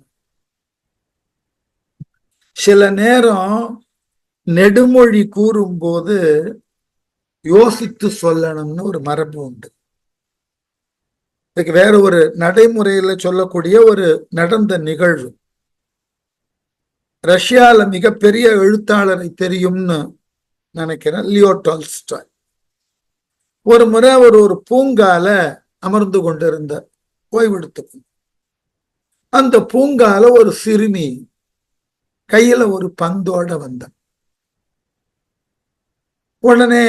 சில நேரம் நெடுமொழி கூறும் போது யோசித்து சொல்லணும்னு ஒரு மரபு உண்டு. இதுக்கு வேற ஒரு நடைமுறையில சொல்லக்கூடிய ஒரு நடந்த நிகழ்வு. ரஷ்யால மிகப்பெரிய எழுத்தாளரை தெரியும்னு நினைக்கிறேன், லியோ டால்ஸ்டாய். ஒரு முறை அவர் ஒரு பூங்கால அமர்ந்து கொண்டிருந்தார், ஓய்வெடுத்து. அந்த பூங்கால ஒரு சிறுமி கையில ஒரு பந்தோட வந்தார். உடனே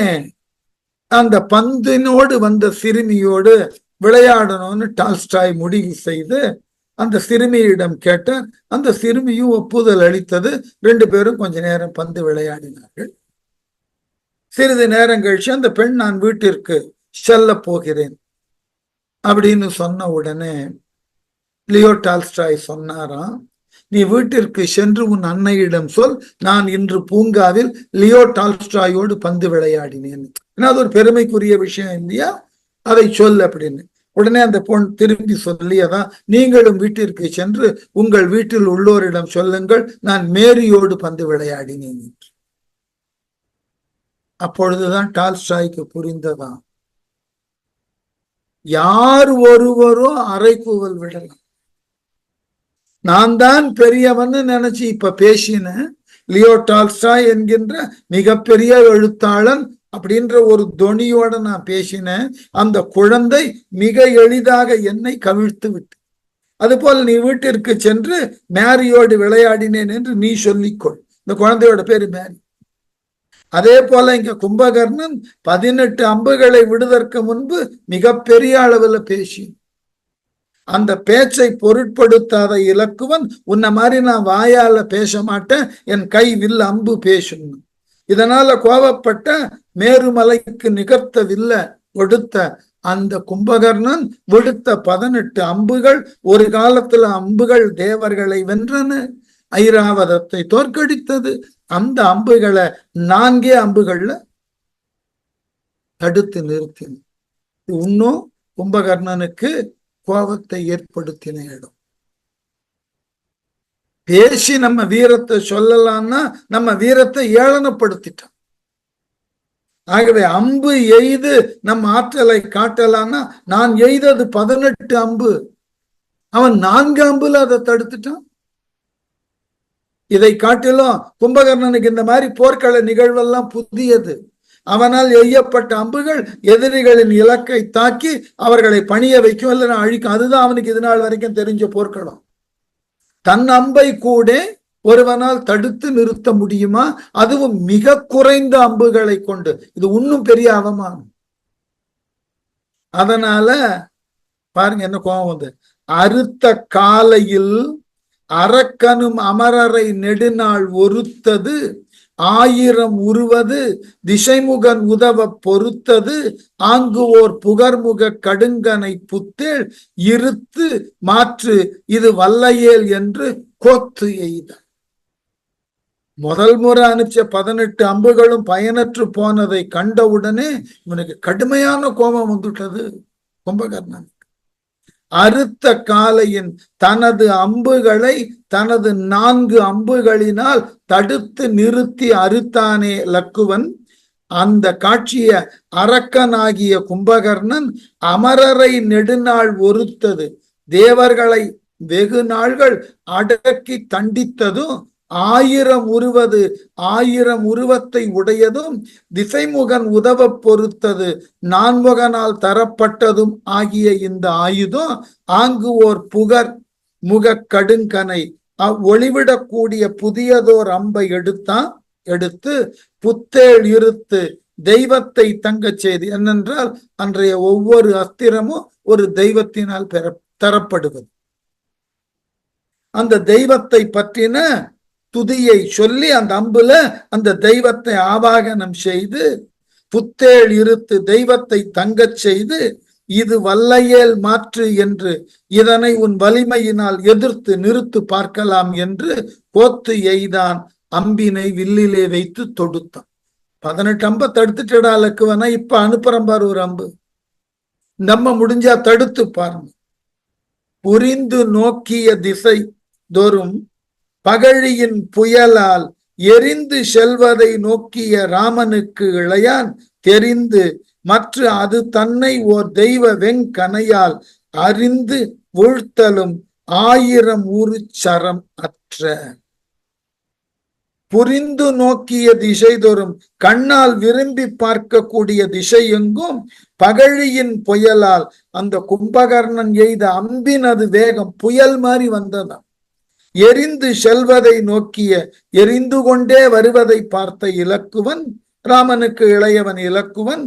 அந்த பந்தினோடு வந்த சிறுமியோடு விளையாடணும்னு டால்ஸ்டாய் முடிவு செய்து அந்த சிறுமியிடம் கேட்டார். அந்த சிறுமியும் ஒப்புதல் அளித்தது. 2 பேரும் கொஞ்ச நேரம் பந்து விளையாடினார்கள். சிறிது நேரம் கழிச்சு அந்த பெண், நான் வீட்டிற்கு செல்ல போகிறேன் அப்படின்னு சொன்ன உடனே லியோ டால்ஸ்டாய் சொன்னாராம், நீ வீட்டிற்கு சென்று உன் அன்னையிடம் சொல், நான் இன்று பூங்காவில் லியோ டால்ஸ்டாயோடு பந்து விளையாடினேன். ஏன்னா அது ஒரு பெருமைக்குரிய விஷயம் இல்லையா, அதை சொல் அப்படின்னு. உடனே அந்த பொண் திரும்பி சொல்லியதான், நீங்களும் வீட்டிற்கு சென்று உங்கள் வீட்டில் உள்ளோரிடம் சொல்லுங்கள், நான் மேரியோடு பந்து விளையாடினேன். அப்பொழுதுதான் டால்ஸ்டாய்க்கு புரிந்ததான், யார் ஒருவரும் அறைகூவல் விடலாம். நான் தான் பெரியவன்னு நினைச்சு இப்ப பேசின லியோ டால்ஸ்டாய் என்கின்ற மிகப்பெரிய எழுத்தாளன் அப்படின்ற ஒரு தொனியோட நான் பேசினேன். அந்த குழந்தை மிக எளிதாக என்னை கவிழ்த்து விட்டு, அதுபோல நீ வீட்டிற்கு சென்று மேரியோடு விளையாடினேன் என்று நீ சொல்லிக்கொள். இந்த குழந்தையோட பேரு மேரி. அதே போல இங்க கும்பகர்ணன் 18 அம்புகளை விடுவதற்கு முன்பு மிகப்பெரிய அளவுல பேசி, அந்த பேச்சை பொருட்படுத்தாத இலக்குவன், உன்ன மாதிரி நான் வாயால பேச மாட்டேன், என் கை வில் அம்பு பேசணும். இதனால கோபப்பட்ட மேருமலைக்கு நிகர்த்தவில்லை கொடுத்த அந்த கும்பகர்ணன் விடுத்த 18 அம்புகள் ஒரு காலத்துல அம்புகள் தேவர்களை வென்றன, ஐராவதத்தை தோற்கடித்தது. அந்த அம்புகளை 4 அம்புகள்ல தடுத்து நிறுத்தின. இன்னும் கும்பகர்ணனுக்கு கோபத்தை ஏற்படுத்தின இடம். பேசி நம்ம வீரத்தை சொல்லலாம்னா நம்ம வீரத்தை ஏளனப்படுத்திட்டான். ஆகவே அம்பு எய்து நம்ம ஆற்றலை காட்டலான்னா, நான் எய்தது 18 அம்பு, அவன் 4 அம்புல அதை தடுத்துட்டான். இதை காட்டிலும் கும்பகர்ணனுக்கு இந்த மாதிரி போர்க்கள நிகழ்வெல்லாம் புதியது. அவனால் எய்யப்பட்ட அம்புகள் எதிரிகளின் இலக்கை தாக்கி அவர்களை பணிய வைக்கும் இல்லைன்னா அழிக்கும். அதுதான் அவனுக்கு இது நாள் வரைக்கும் தெரிஞ்ச போர்க்களம். தன் அம்பை கூட ஒருவனால் தடுத்து நிறுத்த முடியுமா? அதுவும் மிக குறைந்த அம்புகளை கொண்டு. இது இன்னும் பெரிய அவமானம். அதனால பாருங்க என்ன கோபம் வந்து, அறுத்த காலையில் அரக்கனும் அமரரை நெடுநாள் ஒருத்தது, 1000 உருவது திசைமுகன் உதவ பொறுத்தது, ஆங்கு ஓர் புகர்முக கடுங்கனை புத்தேள் இருத்து மாற்று இது வல்லையேல் என்று கோத்து எய்த. முதல் முறை அனுப்பிச்ச 18 அம்புகளும் பயனற்று போனதை கண்டவுடனே இவனுக்கு கடுமையான கோபம் வந்துட்டது கும்பகர்ணன். அறுத்த காலையின் தனது அம்புகளை தனது 4 அம்புகளினால் தடுத்து நிறுத்தி அறுத்தானே லக்குவன். அந்த காட்சிய அரக்கனாகிய கும்பகர்ணன் அமரரை நெடுநாள் ஒருத்தது, தேவர்களை வெகு நாள்கள் அடக்கி தண்டித்ததும், 1000 உருவது 1000 உருவத்தை உடையதும், திசைமுகன் உதவ பொறுத்தது, நான்முகனால் தரப்பட்டதும் ஆகிய இந்த ஆயுதம் ஆங்கு ஓர் புகர் முக கடுங்கனை ஒளிவிடக்கூடிய புதியதோர் அம்பை எடுத்து புத்தேள் இருத்து தெய்வத்தை தங்கச் செய்து. என்னென்றால் அன்றைய ஒவ்வொரு அஸ்திரமும் ஒரு தெய்வத்தினால் தரப்படுவது. அந்த தெய்வத்தை பற்றின துதியை சொல்லி அந்த அம்புல அந்த தெய்வத்தை ஆவாகனம் செய்து புத்தேள் இருத்து தெய்வத்தை தங்கச் செய்து, இது வல்லையேல் மாற்று என்று, இதனை உன் வலிமையினால் எதிர்த்து நிறுத்து பார்க்கலாம் என்று கோத்து எய்தான். அம்பினை வில்லிலே வைத்து தொடுத்தான். 18 அம்பை தடுத்துட்டடா லக்குவனா, இப்ப அனுப்புறம் பாரு ஒரு அம்பு, நம்ம முடிஞ்சா தடுத்து பாருங்க. புரிந்து நோக்கிய திசை தோறும் பகழியின் புயலால் எரிந்து செல்வதை நோக்கிய ராமனுக்கு இளையான் தெரிந்து மற்ற அது தன்னை ஓர் தெய்வ வெங்கனையால் அறிந்து வீழ்த்தலும் 1000 ஊரு சரம் அற்ற. புரிந்து நோக்கிய திசை தோறும் கண்ணால் விரும்பி பார்க்கக்கூடிய திசை எங்கும் பகழியின் புயலால் அந்த கும்பகர்ணன் எய்த அம்பினது வேகம் புயல் மாதிரி வந்ததாம். எரிந்து செல்வதை நோக்கிய எரிந்து கொண்டே வருவதை பார்த்த இலக்குவன், ராமனுக்கு இளையவன் இலக்குவன்,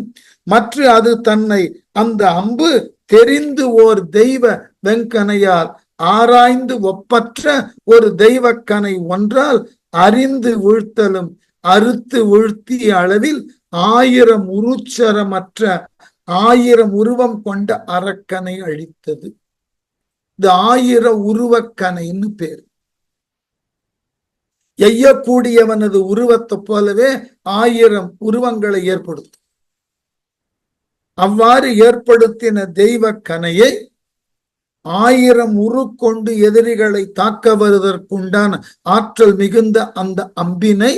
மற்ற அது தன்னை அந்த அம்பு தெரிந்து ஓர் தெய்வ வெங்கனையால் ஆராய்ந்து ஒப்பற்ற ஒரு தெய்வக்கனை ஒன்றால் அறிந்து வீழ்த்தலும் அறுத்து வீழ்த்திய அளவில் 1000 உருச்சரமற்ற 1000 உருவம் கொண்ட அரக்கனை அழித்தது. இது 1000 உருவக்கனைன்னு பேர். எய்யக்கூடியவனது உருவத்தை போலவே 1000 உருவங்களை ஏற்படுத்தும். அவ்வாறு ஏற்படுத்தின தெய்வ கனையை 1000 உரு கொண்டு எதிரிகளை தாக்க வருவதற்குண்டான ஆற்றல் மிகுந்த அந்த அம்பினை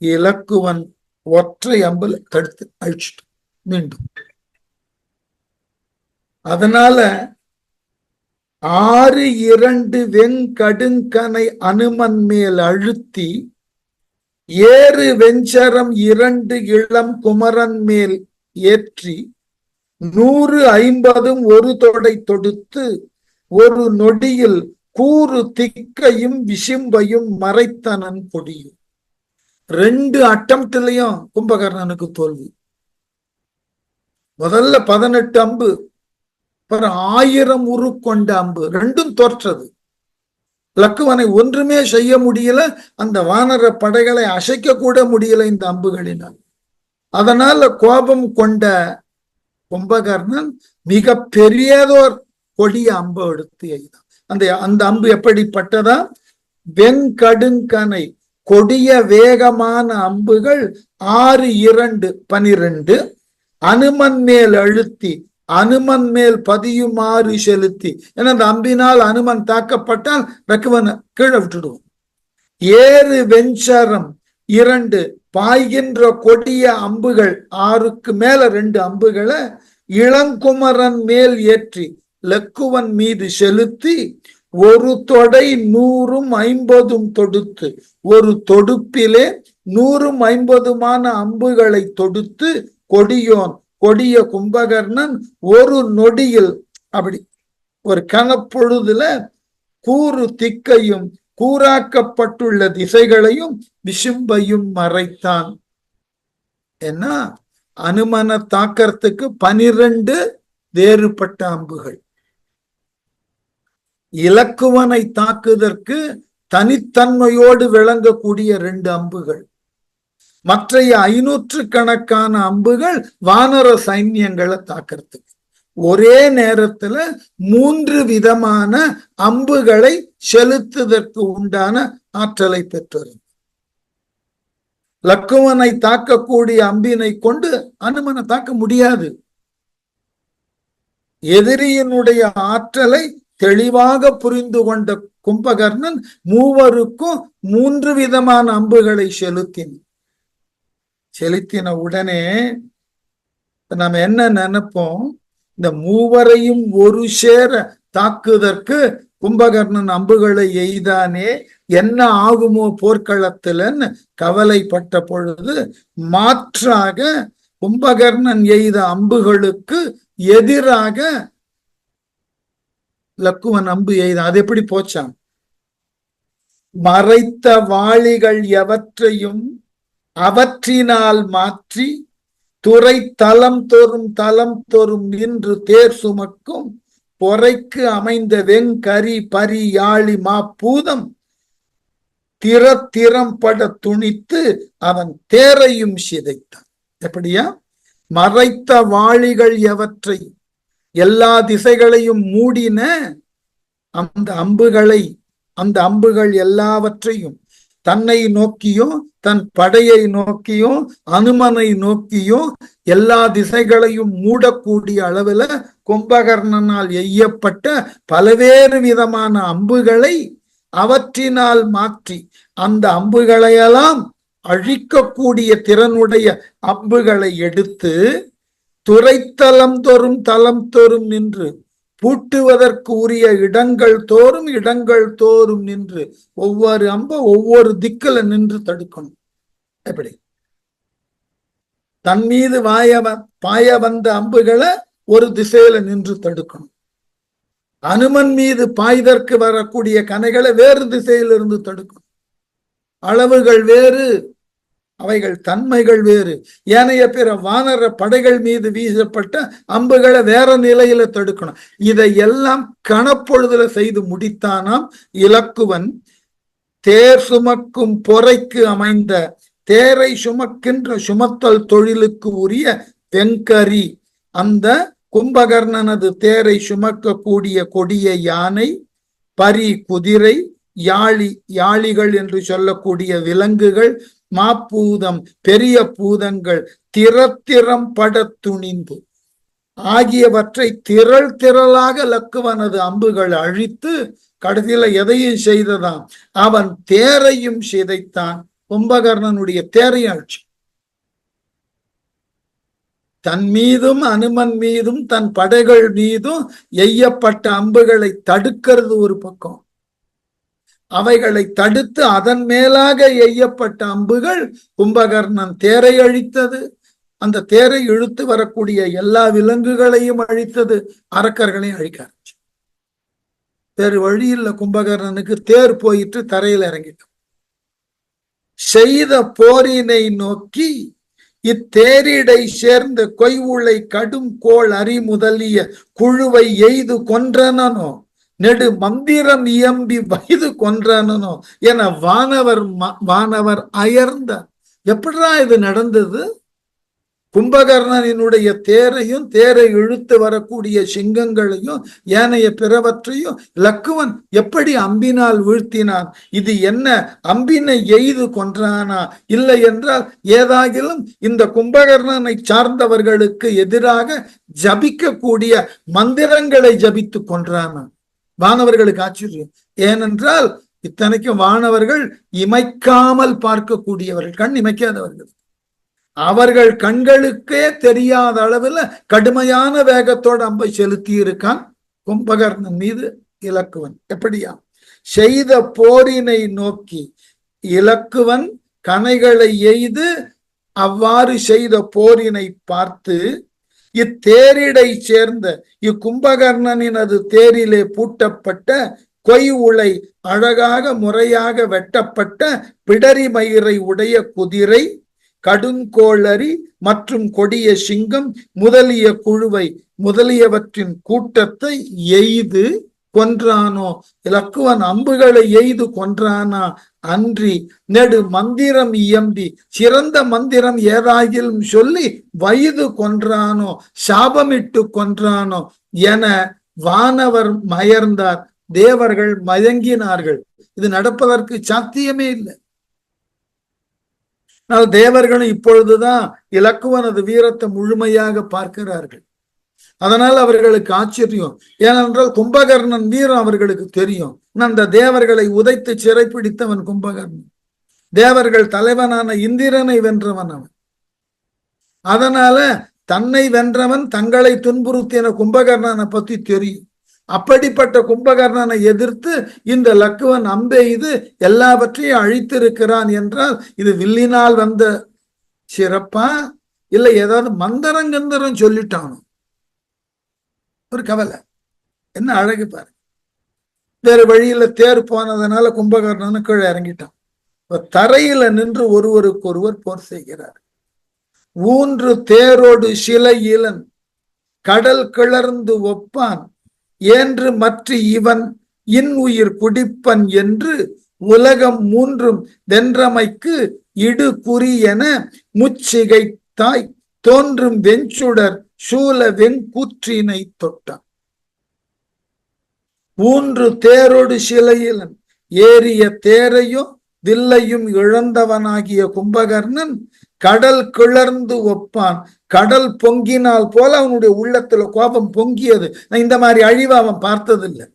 இலக்குவன் ஒற்றை அம்பில் தடுத்து அழிச்சிட்டு மீண்டும். அதனால 6 வெங்கடுங்கனை அனுமன் மேல் அழுத்தி 7 வெஞ்சரம் 2 இளம் குமரன் மேல் ஏற்றி 150 ஒரு தொடை தொடுத்து ஒரு நொடியில் கூறு திக்கையும் விசிம்பையும் மறைத்தனன் கொடியும். 2 அட்டம்ப்ட்லயும் கும்பகர்ணனுக்கு தோல்வி. முதல்ல 18 அம்பு, 1000 உரு கொண்ட அம்பு, ரெண்டும் தோற்றது. லக்குவனை ஒன்றுமே செய்ய முடியல, அந்த வானர படைகளை அசைக்க கூட முடியல இந்த அம்புகளினால். அதனால கோபம் கொண்ட கும்பகர்ணன் மிக பெரியதோர் கொடிய அம்பு எடுத்து எய்தான். அந்த அம்பு எப்படிப்பட்டதா? வெங்கடுங்கனை கொடிய வேகமான அம்புகள் 6 2 12 அனுமன் மேல் அழுத்தி அனுமன் மேல் பதியுமாறு செலுத்தி. ஏன்னா அந்த அம்பினால் அனுமன் தாக்கப்பட்டால் லக்குவனை கீழே விட்டுடுவோம். 7 வெஞ்சரம் 2 பாய்கின்ற கொடிய அம்புகள் 6க்கு மேல 2 அம்புகளை இளங்குமரன் மேல் ஏற்றி லக்குவன் மீது செலுத்தி ஒரு தொடை 100-50 தொடுத்து, ஒரு தொடுப்பிலே 100-50 அம்புகளை தொடுத்து கொடியோன் கொடிய கும்பகர்ணன் ஒரு நொடியில், அப்படி ஒரு கணப்பொழுதுல கூறு திக்கையும் கூறாக்கப்பட்டுள்ள திசைகளையும் விசும்பையும் மறைத்தான். என்ன, அனுமனை தாக்கறதுக்கு 12 வேறுபட்ட அம்புகள், இலக்குவனை தாக்குதற்கு தனித்தன்மையோடு விளங்கக்கூடிய 2 அம்புகள், மற்றைய 500 கணக்கான அம்புகள் வானர சைன்யங்களை தாக்கிறதுக்கு. ஒரே நேரத்துல 3 விதமான அம்புகளை செலுத்துவதற்கு உண்டான ஆற்றலை பெற்றது. லக்குவனை தாக்கக்கூடிய அம்பினை கொண்டு அனுமனை தாக்க முடியாது. எதிரியினுடைய ஆற்றலை தெளிவாக புரிந்து கொண்ட கும்பகர்ணன் மூவருக்கும் 3 விதமான அம்புகளை செலுத்தின உடனே நம்ம என்ன நினைப்போம், இந்த மூவரையும் ஒரு சேர தாக்குதற்கு கும்பகர்ணன் அம்புகளை எய்தானே, என்ன ஆகுமோ போர்க்களத்திலன்னு கவலைப்பட்ட பொழுது, மாற்றாக கும்பகர்ணன் எய்த அம்புகளுக்கு எதிராக லக்குவன் அம்பு எய்த. அது எப்படி போச்சான், மறைத்த வாளிகள் எவற்றையும் அவற்றினால் மாற்றி துறை தலம் தோறும் நின்று தேர் சுமக்கும் பொறைக்கு அமைந்த வெங்கரி பரி யாழி மாப்பூதம் திறம்பட துணித்து அவன் தேரையும் சிதைத்தான். எப்படியா, மறைத்த வாளிகள் எவற்றை, எல்லா திசைகளையும் மூடின அந்த அம்புகள் எல்லாவற்றையும் தன்னை நோக்கியும் தன் படையை நோக்கியும் அனுமனை நோக்கியும் எல்லா திசைகளையும் மூடக்கூடிய அளவுல கும்பகர்ணனால் எய்யப்பட்ட பல்வேறு விதமான அம்புகளை அவற்றினால் மாற்றி அந்த அம்புகளையெல்லாம் அழிக்கக்கூடிய திறனுடைய அம்புகளை எடுத்து துறைத்தலம் தோறும் நின்று பூட்டுவதற்கு உரிய இடங்கள் தோறும் நின்று ஒவ்வொரு அம்ப ஒவ்வொரு திக்குல நின்று தடுக்கணும். எப்படி, தன் மீது பாய வந்த அம்புகளை ஒரு திசையில நின்று தடுக்கணும். அனுமன் மீது பாய்தற்கு வரக்கூடிய கணைகளை வேறு திசையிலிருந்து தடுக்கணும். அளவுகள் வேறு, அவைகள் தன்மைகள் வேறு. ஏனைய பிற வானர படைகள் மீது வீசப்பட்ட அம்புகளை வேற நிலையில தடுக்கணும். இதையெல்லாம் கணப்பொழுதுல செய்து முடித்தானாம் இலக்குவன். தேர் சுமக்கும் பொறைக்கு அமைந்த, தேரை சுமக்கின்ற சுமத்தல் தொழிலுக்கு உரிய வெங்கரி, அந்த கும்பகர்ணனது தேரை சுமக்கக்கூடிய கொடிய யானை, பரி குதிரை, யாளிகள் என்று சொல்லக்கூடிய விலங்குகள், மாப்பூதம் பெரிய பூதங்கள் திறம்பட துணிந்து ஆகியவற்றை திரளாக லக்குவனது அம்புகள் அழித்து கடைசியில எதையும் செய்ததாம், அவன் தேரையும் சிதைத்தான். கும்பகர்ணனுடைய தேரையும் அழிச்சு, தன் மீதும் அனுமன் மீதும் தன் படைகள் மீதும் எய்யப்பட்ட அம்புகளை தடுக்கிறது ஒரு பக்கம், அவைகளை தடுத்து அதன் மேலாக எய்யப்பட்ட அம்புகள் கும்பகர்ணன் தேரை அழித்தது. அந்த தேரை இழுத்து வரக்கூடிய எல்லா விலங்குகளையும் அழித்தது, அரக்கர்களையும் அழிக்க ஆரம்பிச்சு. வேறு வழியில் கும்பகர்ணனுக்கு தேர் போயிட்டு தரையில் இறங்கிட்டான். செய்த போரினை நோக்கி இத்தேரிடை சேர்ந்த கொய்வுளை கடும் கோள் அறி முதலிய குழுவை எய்து கொன்றனோ, நெடு மந்திரம் இயம்பி வயது கொன்றனோ என வானவர் அயர்ந்த. எப்படிதான் இது நடந்தது? கும்பகர்ணனினுடைய தேரையும் தேரை இழுத்து வரக்கூடிய சிங்கங்களையும் ஏனைய பிறவற்றையும் லக்குவன் எப்படி அம்பினால் வீழ்த்தினான்? இது என்ன, அம்பினை எய்து கொன்றானா, இல்லை என்றால் ஏதாகிலும் இந்த கும்பகர்ணனை சார்ந்தவர்களுக்கு எதிராக ஜபிக்கக்கூடிய மந்திரங்களை ஜபித்து கொன்றானா? வானவர்களுக்கு ஆச்சரியம். ஏனென்றால் இத்தனைக்கும் வானவர்கள் இமைக்காமல் பார்க்கக்கூடியவர்கள், கண் இமைக்காதவர்கள். அவர்கள் கண்களுக்கே தெரியாத அளவில் கடுமையான வேகத்தோடு அம்பை செலுத்தி இருக்கான் கும்பகர்ணன் மீது இலக்குவன். எப்படியா? செய்த போரினை நோக்கி இலக்குவன் கணைகளை எய்து அவ்வாறு செய்த போரினை பார்த்து இத்தேரிடை சேர்ந்த இக்கும்பகர்ணனினது தேரிலே பூட்டப்பட்ட கொய் உளை அழகாக முறையாக வெட்டப்பட்ட பிடரி மயிரை உடைய குதிரை, கடுங்கோளரி மற்றும் கொடிய சிங்கம் முதலிய குழுவை முதலியவற்றின் கூட்டத்தை எய்து கொன்றானோ. இலக்குவன் அம்புகளை எய்து கொன்றானா அன்றி நெடு மந்திரம் இயம்பி சிறந்த மந்திரம் ஏதாயிலும் சொல்லி வயது கொன்றானோ, சாபமிட்டு கொன்றானோ என வானவர் மயர்ந்தார், தேவர்கள் மயங்கினார்கள். இது நடப்பதற்கு சாத்தியமே இல்லை. தேவர்களும் இப்பொழுதுதான் இலக்குவனது வீரத்தை முழுமையாக பார்க்கிறார்கள். அதனால் அவர்களுக்கு ஆச்சரியம். ஏனென்றால் கும்பகர்ணன் வீரம் அவர்களுக்கு தெரியும். அந்த தேவர்களை உதைத்து சிறைப்பிடித்தவன் கும்பகர்ணன். தேவர்கள் தலைவனான இந்திரனை வென்றவன் அவன். அதனால தன்னை வென்றவன் தங்களை துன்புறுத்தின கும்பகர்ணனை பத்தி தெரியும். அப்படிப்பட்ட கும்பகர்ணனை எதிர்த்து இந்த லக்குவன் அம்பெய்து எல்லாவற்றையும் அழித்திருக்கிறான் என்றால் இது வில்லினால் வந்த சிறப்பா இல்லை ஏதாவது மந்திரங்கந்தரம் சொல்லிட்டானோ? ஒரு கவலை. என்ன அழகு பாரு. வேறு வழியில தேர் போனதுனால கும்பகர்ணனு கீழே இறங்கிட்டான். தரையில நின்று ஒருவருக்கு ஒருவர் போர் செய்கிறார். ஊன்று தேரோடு சிலை இளன் கடல் கிளர்ந்து ஒப்பான் என்று மற்ற இவன் உயிர் குடிப்பன் என்று உலகம் மூன்றும் வென்றமைக்கு இடு குறி என முச்சிகைத்தாய் தோன்றும் வெஞ்சுடர் சூல வெங்கூற்றினை தொட்டான். ஊன்று தேரோடு சிலையிலன் ஏறிய தேரையும் வில்லையும் இழந்தவனாகிய கும்பகர்ணன் கடல் கிளர்ந்து ஒப்பான். கடல் பொங்கினால் போல அவனுடைய உள்ளத்துல கோபம் பொங்கியது. இந்த மாதிரி அழிவு அவன் பார்த்ததில்லை.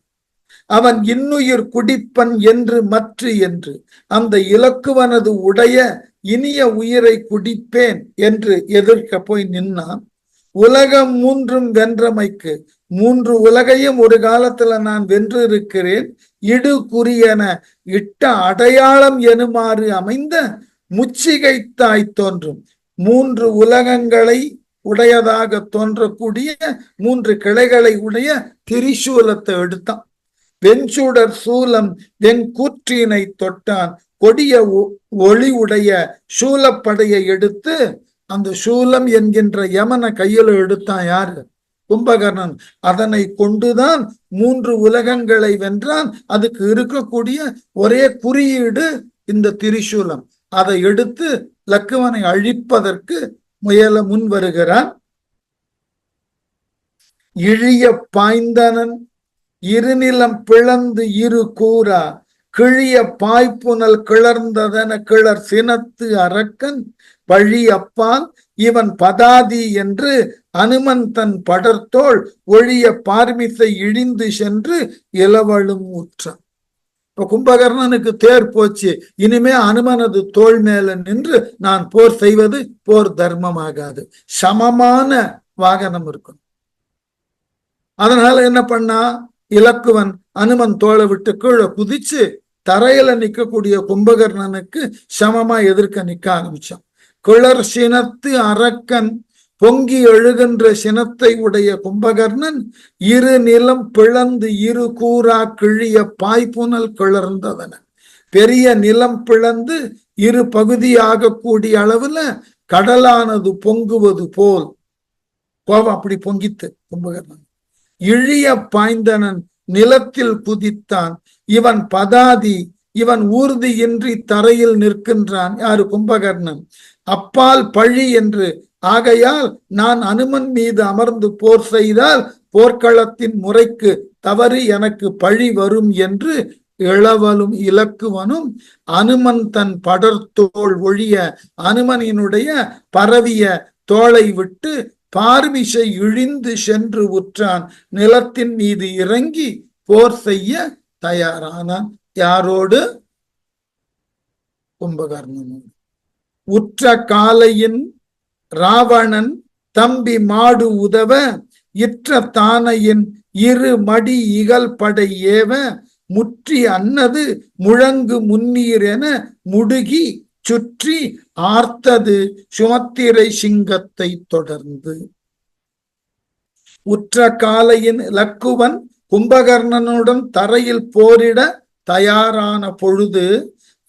அவன் இன்னுயிர் குடிப்பன் என்று மற்ற என்று அந்த இலக்குவனது உடைய இனிய உயிரை குடிப்பேன் என்று எதிர்க்க போய் நின்னான். உலகம் மூன்றும் வென்றமைக்கு மூன்று உலகையும் ஒரு காலத்துல நான் வென்று இருக்கிறேன். இடு குறியென இட்ட அடையாளம் எனுமாறு அமைந்த முச்சிகைத்தாய் தோன்றும் மூன்று உலகங்களை உடையதாக தோன்றக்கூடிய மூன்று கிளைகளை உடைய திரிசூலத்தை எடுத்தான். வெஞ்சுடர் சூலம் வெங்கூற்றினை தொட்டான். கொடிய ஒளி உடைய சூலப்படையை எடுத்து அந்த சூலம் என்கின்ற யமனை கையில எடுத்தான். யாரு? கும்பகர்ணன். அதனை கொண்டுதான் மூன்று உலகங்களை வென்றான். அதுக்கு இருக்கக்கூடிய ஒரே குறியீடு இந்த திரிசூலம். அதை எடுத்து லக்குவனை அழிப்பதற்கு முன் வருகிறான். இழிய பாய்ந்தனன் இருநிலம் பிளந்து இரு கூறா கிழிய பாய்ப்புனல் கிளர்ந்ததன கிளர் சினத்து அரக்கன் பழி அப்பால் இவன் பதாதி என்று அனுமன் தன் படர்த்தோள் ஒழிய பார்மிசை இழிந்து சென்று இளவழும் ஊற்றான். இப்ப கும்பகர்ணனுக்கு தேர் போச்சு. இனிமே அனுமனது தோள் மேல நின்று நான் போர் செய்வது போர் தர்மமாகாது. சமமான வாகனம் இருக்கும். அதனால என்ன பண்ணா, இலக்குவன் அனுமன் தோளை விட்டு கீழே குதிச்சு தரையில நிக்கக்கூடிய கும்பகர்ணனுக்கு சமமா எதிர்க்க நிக்க ஆரம்பிச்சான். கிளர் சினத்து அரக்கன் பொங்கி எழுகின்ற சினத்தை உடைய கும்பகர்ணன் இரு நிலம் பிளந்து இரு கூறா கிழிய பாய்ப்புனல் கிளர்ந்ததன. பெரிய நிலம் பிளந்து இரு பகுதியாக கூடிய அளவுல கடலானது பொங்குவது போல் கோபம் அப்படி பொங்கித்து கும்பகர்ணன். இழிய பாய்ந்தனன் நிலத்தில் குதித்தான். இவன் பதாதி, இவன் ஊர்தியின்றி தரையில் நிற்கின்றான். யாரு? கும்பகர்ணன். அப்பால் பழி என்று ஆகையால் நான் அனுமன் மீது அமர்ந்து போர் செய்தால் போர்க்களத்தின் முறைக்கு தவறு எனக்கு பழி வரும் என்று இளவலும் இலக்குவனும் அனுமன் தன் படர்த்தோள் ஒழிய அனுமனினுடைய பரவிய தோளை விட்டு பார்மிசை இழிந்து சென்று உற்றான். நிலத்தின் மீது இறங்கி போர் செய்ய தயாரானான். யாரோடு? கும்பகர்ணனோடு. உற்ற காலையின் ராவணன் தம்பி மாடு உதவ இற்ற தானையின் இரு மடி இகல் படை ஏவ முற்றி அன்னது முழங்கு முன்னீர் என முடுகி சுற்றி ஆர்த்தது சுமத்திரை சிங்கத்தை தொடர்ந்து. உற்ற காலையின் இலக்குவன் கும்பகர்ணனுடன் தரையில் போரிட தயாரான பொழுது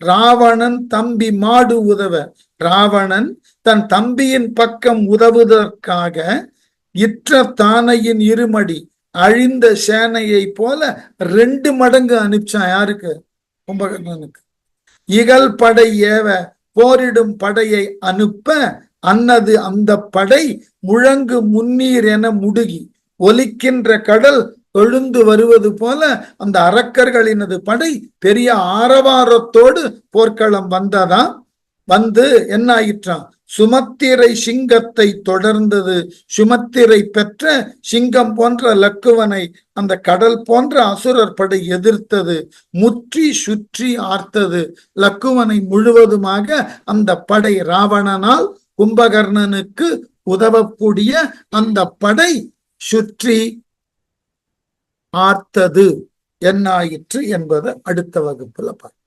ராவணன் தம்பி மாடு உதவ, ராவணன் தன் தம்பியின் பக்கம் உதவுவதற்காக இற்ற தானையின் இருமடி அழிந்த சேனையை போல 2 மடங்கு அனுப்பிச்சான். யாருக்கு? கும்பகர்ணனுக்கு. இகல் படை ஏவ போரிடும் படையை அனுப்ப அன்னது அந்த படை முழங்கு முன்னீர் என முடுகி ஒலிக்கின்ற கடல் எழுந்து வருவது போல அந்த அரக்கர்களினது படை பெரிய ஆரவாரத்தோடு போர்க்களம் வந்ததாம். வந்து என்ன ஆயிற்றான்? சுமத்திரை சிங்கத்தை தொடர்ந்தது. சுமத்திரை பெற்ற சிங்கம் போன்ற லக்குவனை அந்த கடல் போன்ற அசுரர் படை எதிர்த்தது. முற்றி சுற்றி ஆர்த்தது. லக்குவனை முழுவதுமாக அந்த படை ராவணனால் கும்பகர்ணனுக்கு உதவக்கூடிய அந்த படை சுற்றி ஆர்த்தது. என்னாயிற்று என்பதை அடுத்த வகுப்புல பார்ப்போம்.